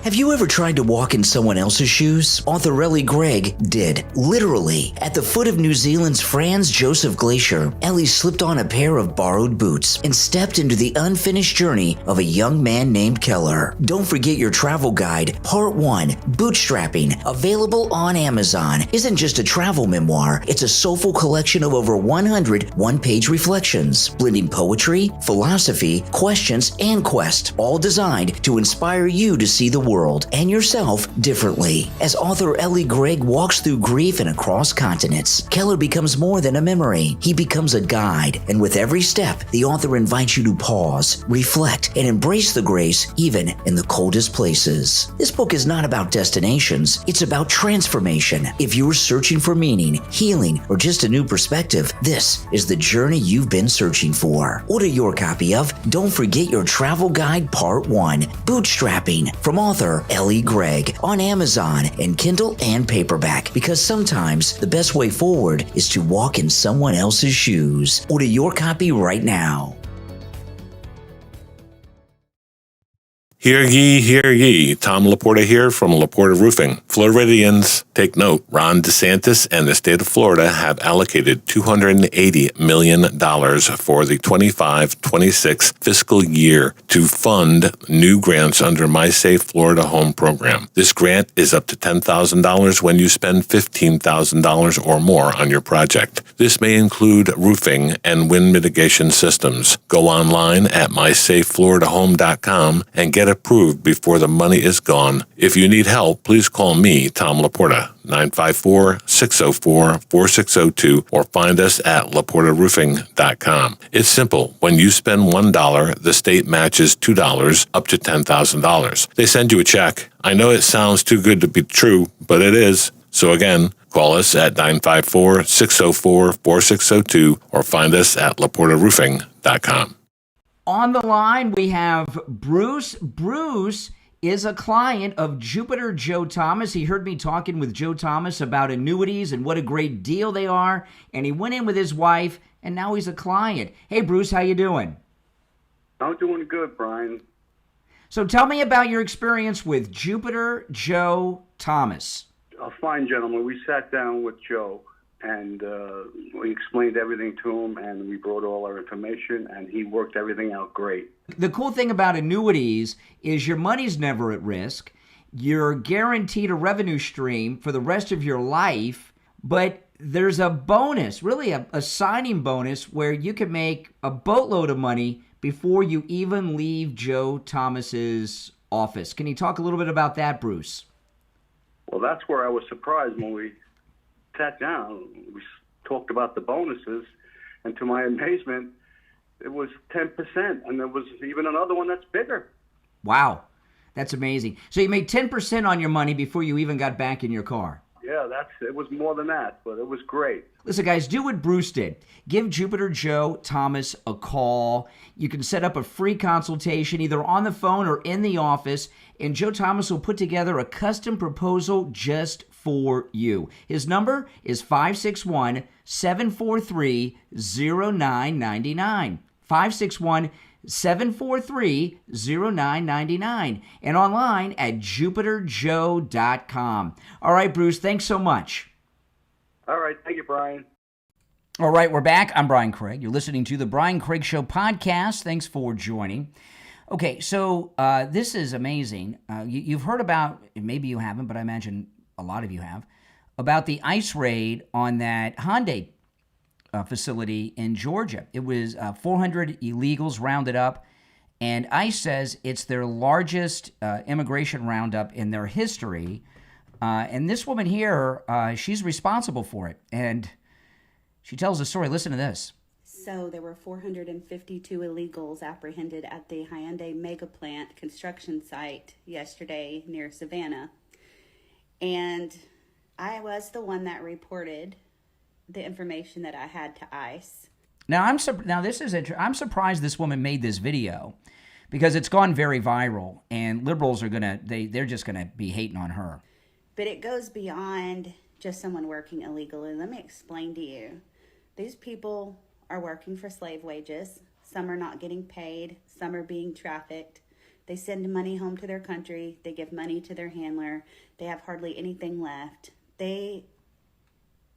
Have you ever tried to walk in someone else's shoes? Author Ellie Gregg did. Literally. At the foot of New Zealand's Franz Josef Glacier, Ellie slipped on a pair of borrowed boots and stepped into the unfinished journey of a young man named Keller. Don't forget your travel guide, Part 1, Bootstrapping, available on Amazon, isn't just a travel memoir. It's a soulful collection of over 100 one-page reflections, blending poetry, philosophy, questions, and quest, all designed to inspire you to see the world and yourself differently. As author Ellie Gregg walks through grief and across continents, Keller becomes more than a memory. He becomes a guide, and with every step, the author invites you to pause, reflect, and embrace the grace even in the coldest places. This book is not about destinations, it's about transformation. If you're searching for meaning, healing, or just a new perspective, this is the journey you've been searching for. Order your copy of Don't Forget Your Travel Guide Part 1, Bootstrapping, from author Ellie Gregg, on Amazon and Kindle and paperback, because sometimes the best way forward is to walk in someone else's shoes. Order your copy right now. Hear ye, hear ye. Tom Laporta here from Laporta Roofing. Floridians, take note. Ron DeSantis and the state of Florida have allocated $280 million for the 25-26 fiscal year to fund new grants under My Safe Florida Home program. This grant is up to $10,000 when you spend $15,000 or more on your project. This may include roofing and wind mitigation systems. Go online at mysafefloridahome.com and get approved before the money is gone. If you need help, please call me, Tom Laporta, 954-604-4602, or find us at laportaroofing.com. It's simple. When you spend $1, the state matches $2 up to $10,000. They send you a check. I know it sounds too good to be true, but it is. So again, call us at 954-604-4602 or find us at laportaroofing.com. On the line, we have Bruce. Bruce is a client of Jupiter Joe Thomas. He heard me talking with Joe Thomas about annuities and what a great deal they are, and he went in with his wife, and now he's a client. Hey, Bruce, how you doing? I'm doing good, Brian. So tell me about your experience with Jupiter Joe Thomas. A fine gentleman. We sat down with Joe, and we explained everything to him, and we brought all our information, and he worked everything out great. The cool thing about annuities is your money's never at risk. You're guaranteed a revenue stream for the rest of your life, but there's a bonus, really a signing bonus, where you can make a boatload of money before you even leave Joe Thomas's office. Can you talk a little bit about that, Bruce? Well, that's where I was surprised when we sat down. We talked about the bonuses, and to my amazement, it was 10%, and there was even another one that's bigger. Wow. That's amazing. So you made 10% on your money before you even got back in your car. Yeah, it was more than that, but it was great. Listen, guys, do what Bruce did. Give Jupiter Joe Thomas a call. You can set up a free consultation either on the phone or in the office, and Joe Thomas will put together a custom proposal just for you. His number is 561-743-0999. 561-743-0999 and online at jupiterjoe.com. All right, Bruce, thanks so much. All right. Thank you, Brian. All right, we're back. I'm Brian Craig. You're listening to the Brian Craig Show podcast. Thanks for joining. Okay, so this is amazing. You've heard about, maybe you haven't, but I imagine a lot of you have, about the ICE raid on that Hyundai facility in Georgia. It was 400 illegals rounded up, and ICE says it's their largest immigration roundup in their history. And this woman here, she's responsible for it, and she tells a story. Listen to this. So there were 452 illegals apprehended at the Hyundai mega plant construction site yesterday near Savannah, and I was the one that reported the information that I had to ICE. Now I'm surprised this woman made this video, because it's gone very viral, and liberals are they're just gonna be hating on her. But it goes beyond just someone working illegally. Let me explain to you. These people are working for slave wages. Some are not getting paid. Some are being trafficked. They send money home to their country. They give money to their handler. They have hardly anything left. They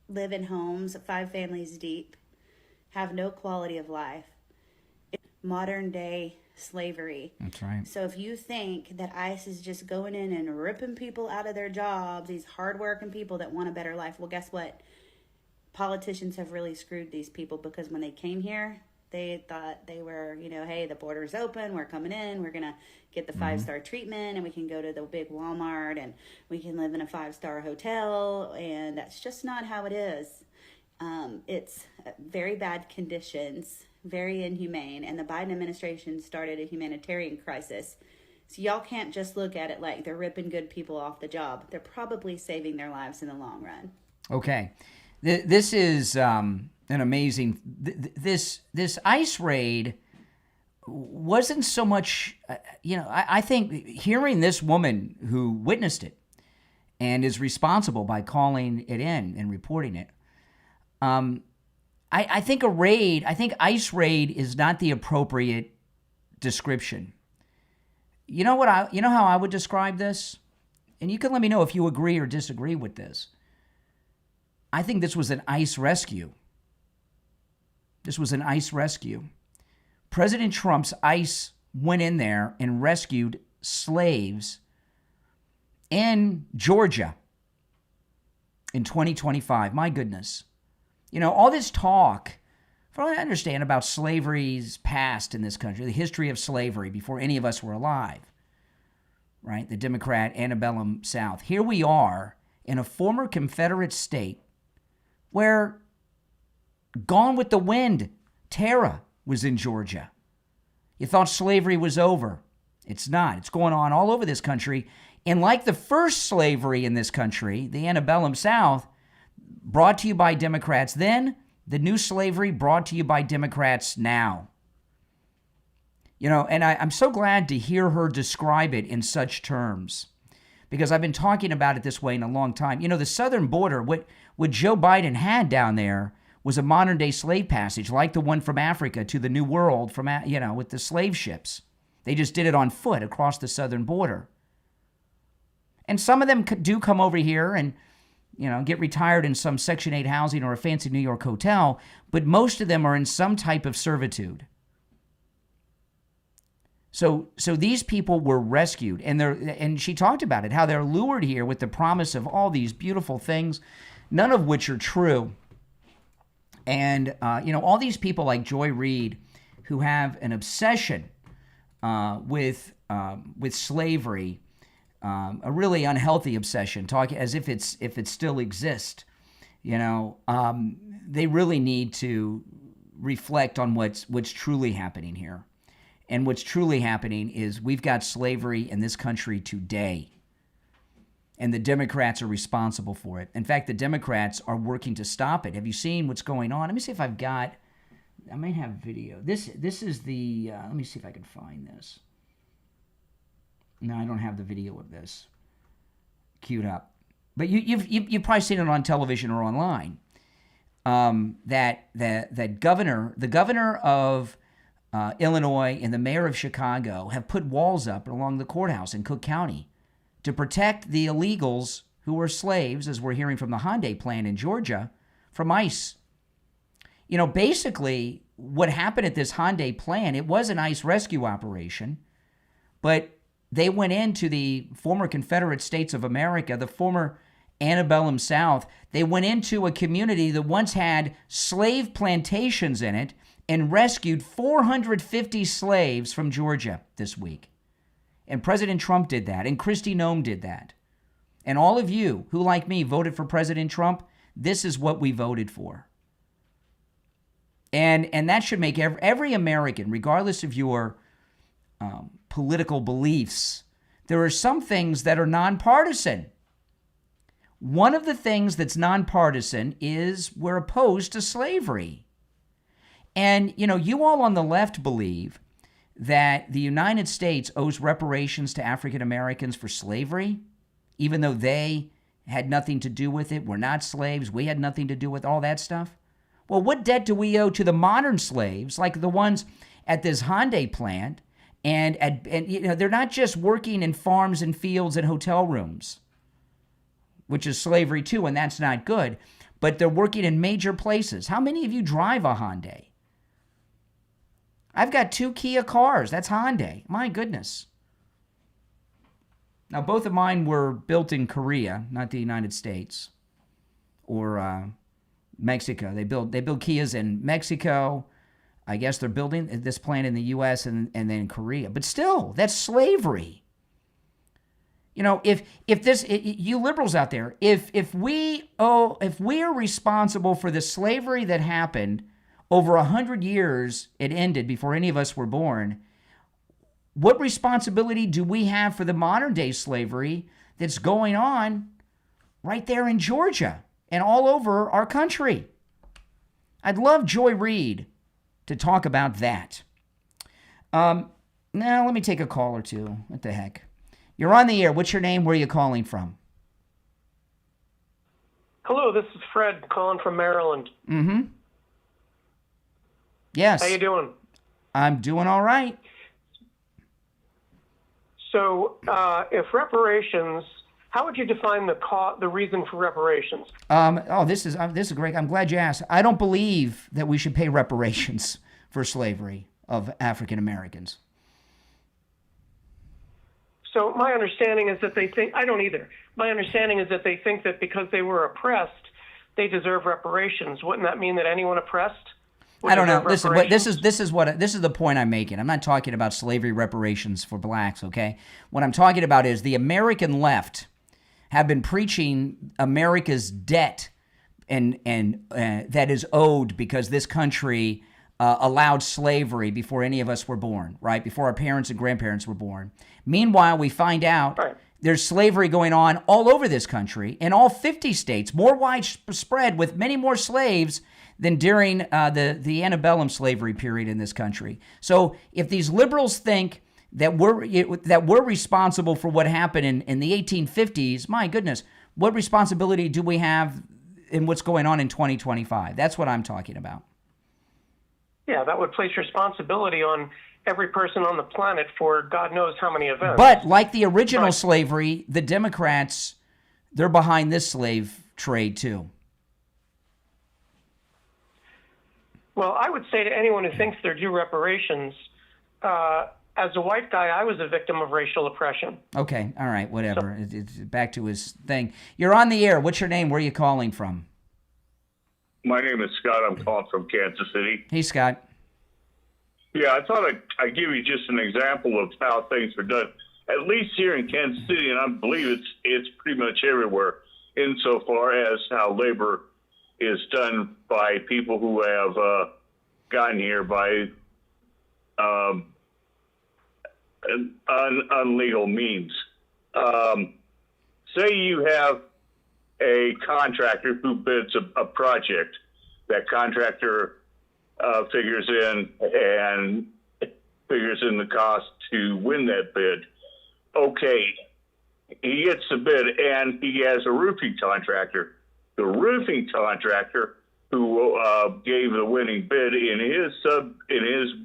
live in homes 5 families deep, have no quality of life. It's modern day slavery. That's right. So if you think that ICE is just going in and ripping people out of their jobs, these hardworking people that want a better life, well, guess what? Politicians have really screwed these people, because when they came here, they thought they were, hey, the border's open, we're coming in, we're going to get the 5-star treatment, and we can go to the big Walmart, and we can live in a 5-star hotel, and that's just not how it is. It's very bad conditions, very inhumane, and the Biden administration started a humanitarian crisis. So y'all can't just look at it like they're ripping good people off the job. They're probably saving their lives in the long run. Okay. This is an amazing... This ICE raid wasn't so much... I think hearing this woman who witnessed it and is responsible by calling it in and reporting it, I think ICE raid is not the appropriate description. You know how I would describe this? And you can let me know if you agree or disagree with this. I think this was an ICE rescue. This was an ICE rescue. President Trump's ICE went in there and rescued slaves in Georgia in 2025. My goodness. All this talk, from what I understand, about slavery's past in this country, the history of slavery before any of us were alive, right? The Democrat antebellum South. Here we are in a former Confederate state where Gone with the Wind, Tara, was in Georgia. You thought slavery was over. It's not. It's going on all over this country. And like the first slavery in this country, the antebellum South, brought to you by Democrats then, the new slavery brought to you by Democrats now. And I'm so glad to hear her describe it in such terms, because I've been talking about it this way in a long time. The southern border, what Joe Biden had down there was a modern-day slave passage, like the one from Africa to the New World, with the slave ships. They just did it on foot across the southern border. And some of them do come over here and, get retired in some Section 8 housing or a fancy New York hotel, but most of them are in some type of servitude. So these people were rescued, and she talked about it, how they're lured here with the promise of all these beautiful things, none of which are true. And, all these people like Joy Reid, who have an obsession with slavery, a really unhealthy obsession, talking as if it still exists. They really need to reflect on what's truly happening here. And what's truly happening is we've got slavery in this country today. And the Democrats are responsible for it. In fact, the Democrats are working to stop it. Have you seen what's going on? Let me see if I might have video. This is the, let me see if I can find this. No, I don't have the video of this queued up. But you've probably seen it on television or online. That governor of Illinois and the mayor of Chicago have put walls up along the courthouse in Cook County to protect the illegals who were slaves, as we're hearing from the Hyundai plant in Georgia, from ICE. Basically, what happened at this Hyundai plant, it was an ICE rescue operation, but they went into the former Confederate States of America, the former antebellum South. They went into a community that once had slave plantations in it and rescued 450 slaves from Georgia this week. And President Trump did that, and Kristi Noem did that. And all of you who, like me, voted for President Trump, this is what we voted for. And that should make every American, regardless of your political beliefs, there are some things that are nonpartisan. One of the things that's nonpartisan is we're opposed to slavery. And, you all on the left believe that the United States owes reparations to African Americans for slavery, even though they had nothing to do with it. We're not slaves. We had nothing to do with all that stuff. Well, what debt do we owe to the modern slaves, like the ones at this Hyundai plant? And they're not just working in farms and fields and hotel rooms, which is slavery too, and that's not good. But they're working in major places. How many of you drive a Hyundai? I've got 2 Kia cars. That's Hyundai. My goodness. Now, both of mine were built in Korea, not the United States, or Mexico. They build Kias in Mexico. I guess they're building this plant in the U.S. and then in Korea. But still, that's slavery. You liberals out there, if we are responsible for the slavery that happened over 100 years, it ended before any of us were born, what responsibility do we have for the modern day slavery that's going on right there in Georgia and all over our country? I'd love Joy Reid to talk about that. Now, let me take a call or two. What the heck? You're on the air. What's your name? Where are you calling from? Hello, this is Fred calling from Maryland. Mm-hmm. Yes. How you doing? I'm doing all right. So, if reparations, how would you define the reason for reparations? This is great. I'm glad you asked. I don't believe that we should pay reparations for slavery of African Americans. So my understanding is that they think, I don't either. My understanding is that they think that because they were oppressed, they deserve reparations. Wouldn't that mean that anyone oppressed? I don't know. Listen, but this is the point I'm making. I'm not talking about slavery reparations for blacks, okay? What I'm talking about is the American left have been preaching America's debt and that is owed because this country allowed slavery before any of us were born, right? Before our parents and grandparents were born. Meanwhile, we find out there's slavery going on all over this country in all 50 states, more widespread with many more slaves than during the antebellum slavery period in this country. So if these liberals think that we're responsible for what happened in the 1850s, my goodness, what responsibility do we have in what's going on in 2025? That's what I'm talking about. Yeah, that would place responsibility on every person on the planet for God knows how many events. But like the original slavery, the Democrats, they're behind this slave trade too. Well, I would say to anyone who thinks they're due reparations, as a white guy, I was a victim of racial oppression. Okay, all right, whatever. It's back to his thing. You're on the air. What's your name? Where are you calling from? My name is Scott. I'm calling from Kansas City. Hey, Scott. Yeah, I thought I'd give you just an example of how things are done, at least here in Kansas City, and I believe it's pretty much everywhere, insofar as how labor is done by people who have gotten here by unlegal means. Say you have a contractor who bids a project. That contractor figures in the cost to win that bid. Okay, he gets the bid, and he has a roofing contractor. The roofing contractor who gave the winning bid in his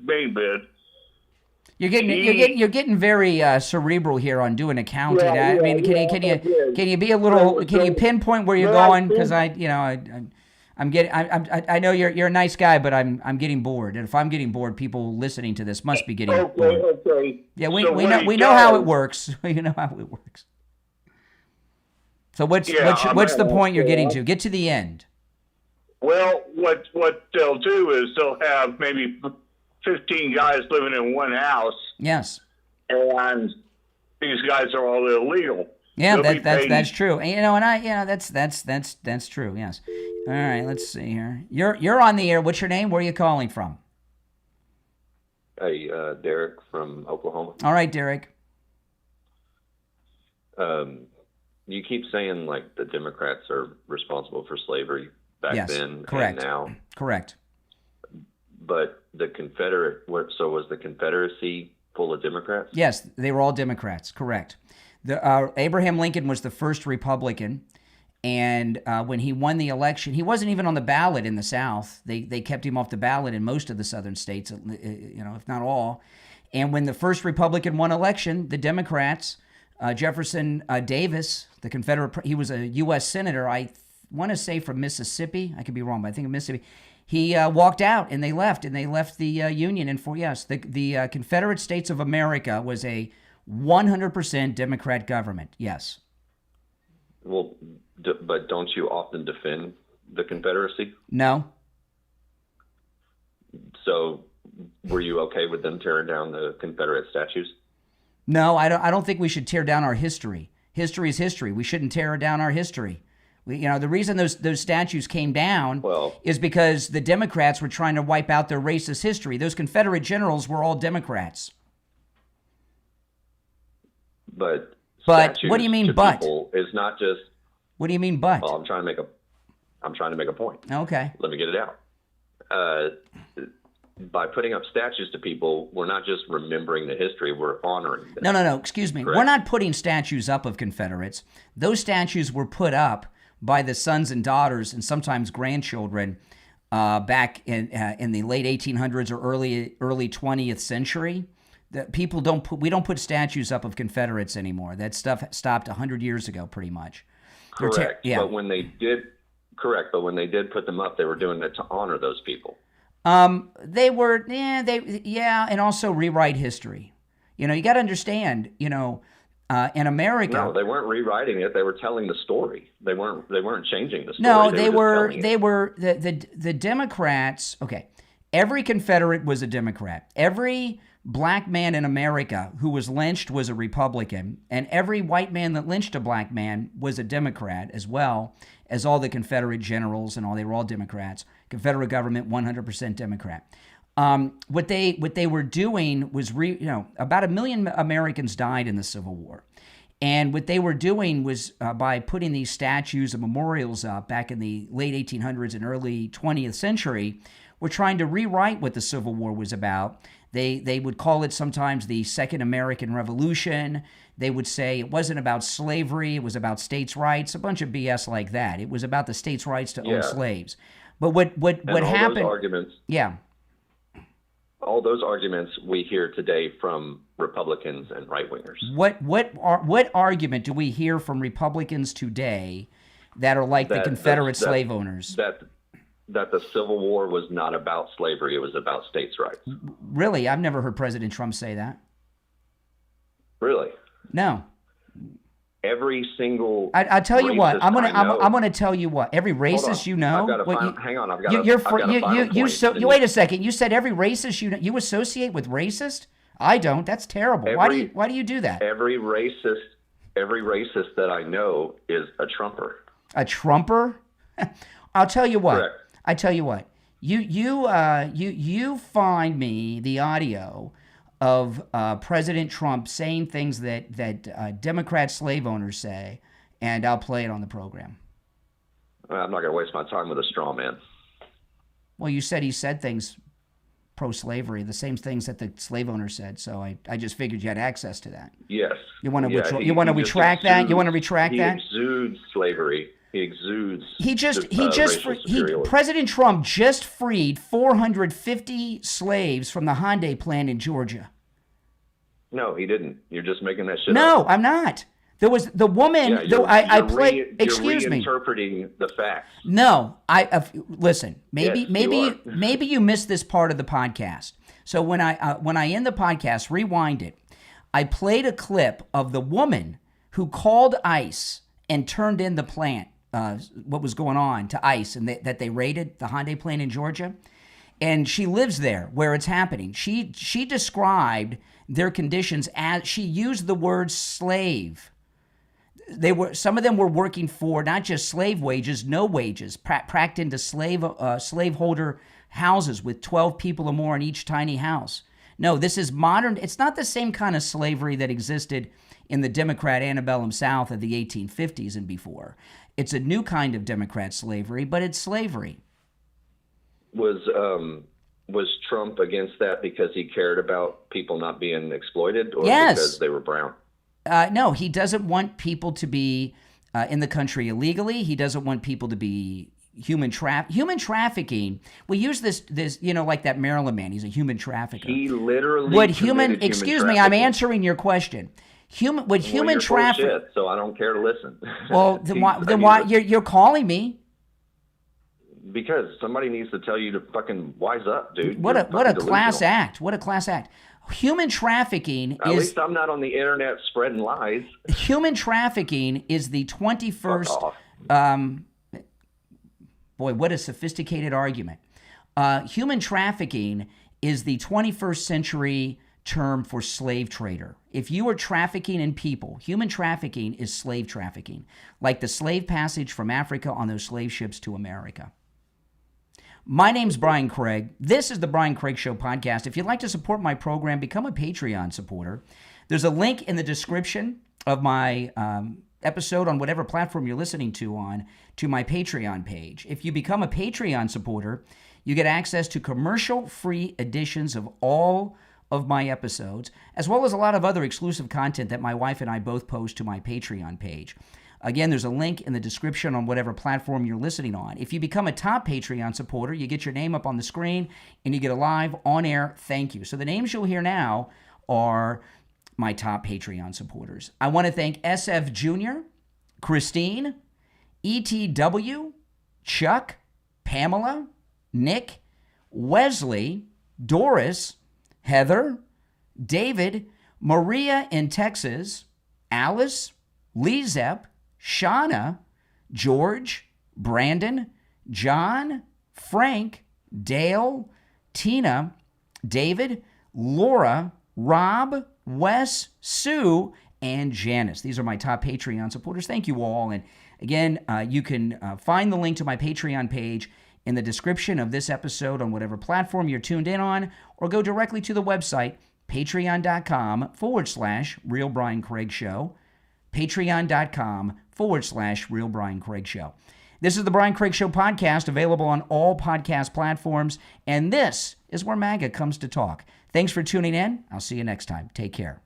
main bid. You're getting very cerebral here on doing accounting. I mean, can you be a little? Can you pinpoint where you're going? Because I know you're a nice guy, but I'm getting bored. And if I'm getting bored, people listening to this must be getting bored. Okay. Yeah, we know how it works. You know how it works. So what's the point you're getting to? Get to the end. Well, what they'll do is they'll have maybe 15 guys living in one house. Yes. And these guys are all illegal. Yeah, that's true. And that's true. Yes. All right, let's see here. You're on the air. What's your name? Where are you calling from? Hey, Derek from Oklahoma. All right, Derek. You keep saying like the Democrats are responsible for slavery back then correct. and now. Correct. But the so was the Confederacy full of Democrats? Yes, they were all Democrats. Correct. Abraham Lincoln was the first Republican, and when he won the election, he wasn't even on the ballot in the South. They kept him off the ballot in most of the southern states, if not all. And when the first Republican won election, the Democrats, Jefferson Davis, the Confederate, he was a U.S. senator. I want to say from Mississippi. I could be wrong, but I think of Mississippi. He walked out, and they left the Union. And the Confederate States of America was a 100% Democrat government. Yes. Well, but don't you often defend the Confederacy? No. So, were you okay with them tearing down the Confederate statues? No, I don't think we should tear down our history. History is history. We shouldn't tear down our history. The reason those statues came down is because the Democrats were trying to wipe out their racist history. Those Confederate generals were all Democrats. But what do you mean? But is not just. What do you mean? But well, I'm trying to make a point. Okay. Let me get it out. By putting up statues to people, we're not just remembering the history, we're honoring them. No. Excuse me. Correct? We're not putting statues up of Confederates. Those statues were put up by the sons and daughters and sometimes grandchildren back in the late 1800s or early 20th century. We don't put statues up of Confederates anymore. That stuff stopped 100 years ago, pretty much. Correct. But when they did put them up, they were doing it to honor those people. They were, and also rewrite history. You got to understand, in America. No, they weren't rewriting it. They were telling the story. They weren't changing the story. No, they were the Democrats. Okay. Every Confederate was a Democrat. Every black man in America who was lynched was a Republican, and every white man that lynched a black man was a Democrat, as well as all the Confederate generals and all. They were all Democrats. Confederate government, 100% Democrat. What they were doing was, about 1 million Americans died in the Civil War. And what they were doing was by putting these statues and memorials up back in the late 1800s and early 20th century, were trying to rewrite what the Civil War was about. They would call it sometimes the Second American Revolution. They would say it wasn't about slavery, it was about states' rights, a bunch of BS like that. It was about the states' rights to own slaves. But what happened? Those arguments, all those arguments we hear today from Republicans and right-wingers. What argument do we hear from Republicans today that are like the Confederate slave owners? That the Civil War was not about slavery, it was about states' rights. Really? I've never heard President Trump say that. Really? No. Every single. I tell you what. I'm gonna tell you what. Every racist you know. Hang on. I've got a final point. Wait a second. You said every racist you know. You associate with racist? I don't. That's terrible. Why do you do that? Every racist that I know is a Trumper. A Trumper? I'll tell you what. Correct. I tell you what. You find me the audio of President Trump saying things that Democrat slave owners say, and I'll play it on the program. I'm not going to waste my time with a straw man. Well, you said he said things pro-slavery, the same things that the slave owner said, so I just figured you had access to that. Yes. You want to retract that? You want to retract that? He exudes slavery. He exudes. President Trump just freed 450 slaves from the Hyundai plant in Georgia. No, he didn't. You're just making that shit up. No, I'm not. There was the woman. Excuse me. Reinterpreting the facts. No, listen. Maybe you missed this part of the podcast. So when I end the podcast, rewind it. I played a clip of the woman who called ICE and turned in the plant, what was going on, to ICE, and that they raided the Hyundai plant in Georgia. And she lives there where it's happening. She described their conditions as, she used the word slave. Some of them were working for not just slave wages, no wages, packed into slaveholder houses with 12 people or more in each tiny house. No, this is modern. It's not the same kind of slavery that existed in the Democrat antebellum South of the 1850s and before. It's a new kind of Democrat slavery, but it's slavery. Was Trump against that because he cared about people not being exploited, or because they were brown? No, he doesn't want people to be in the country illegally. He doesn't want people to be human trafficking. We use this, like that Maryland man. He's a human trafficker. He literally excuse me, I'm answering your question. Human trafficking. So I don't care to listen. Well, then why you're calling me? Because somebody needs to tell you to fucking wise up, dude. What a class act. What a class act. Human trafficking At least I'm not on the internet spreading lies. Human trafficking is the 21st. Boy, what a sophisticated argument. Human trafficking is the 21st century term for slave trader. If you are trafficking in people, human trafficking is slave trafficking, like the slave passage from Africa on those slave ships to America. My name's Brian Craig. This is the Brian Craig Show podcast. If you'd like to support my program, become a Patreon supporter. There's a link in the description of my episode on whatever platform you're listening to on to my Patreon page. If you become a Patreon supporter, you get access to commercial-free editions of all of my episodes, as well as a lot of other exclusive content that my wife and I both post to my Patreon page. Again, there's a link in the description on whatever platform you're listening on. If you become a top Patreon supporter, you get your name up on the screen and you get a live on-air thank you. So the names you'll hear now are my top Patreon supporters. I want to thank SFjr, Christine, ETW, Chuck, Pamela, Nick, Wesley, Doris, Heather, David, Maria in Texas, Alice, LeeZep, Shawna, George, Brandon, John, Frank, Dale, Tina, David, Laura, Rob, Wes, Sue, and Janice. These are my top Patreon supporters. Thank you all. And again, you can find the link to my Patreon page in the description of this episode on whatever platform you're tuned in on, or go directly to the website, patreon.com/Real Brian Craig Show. Patreon.com/Real Brian Craig Show. This is the Brian Craig Show podcast, available on all podcast platforms, and this is where MAGA comes to talk. Thanks for tuning in. I'll see you next time. Take care.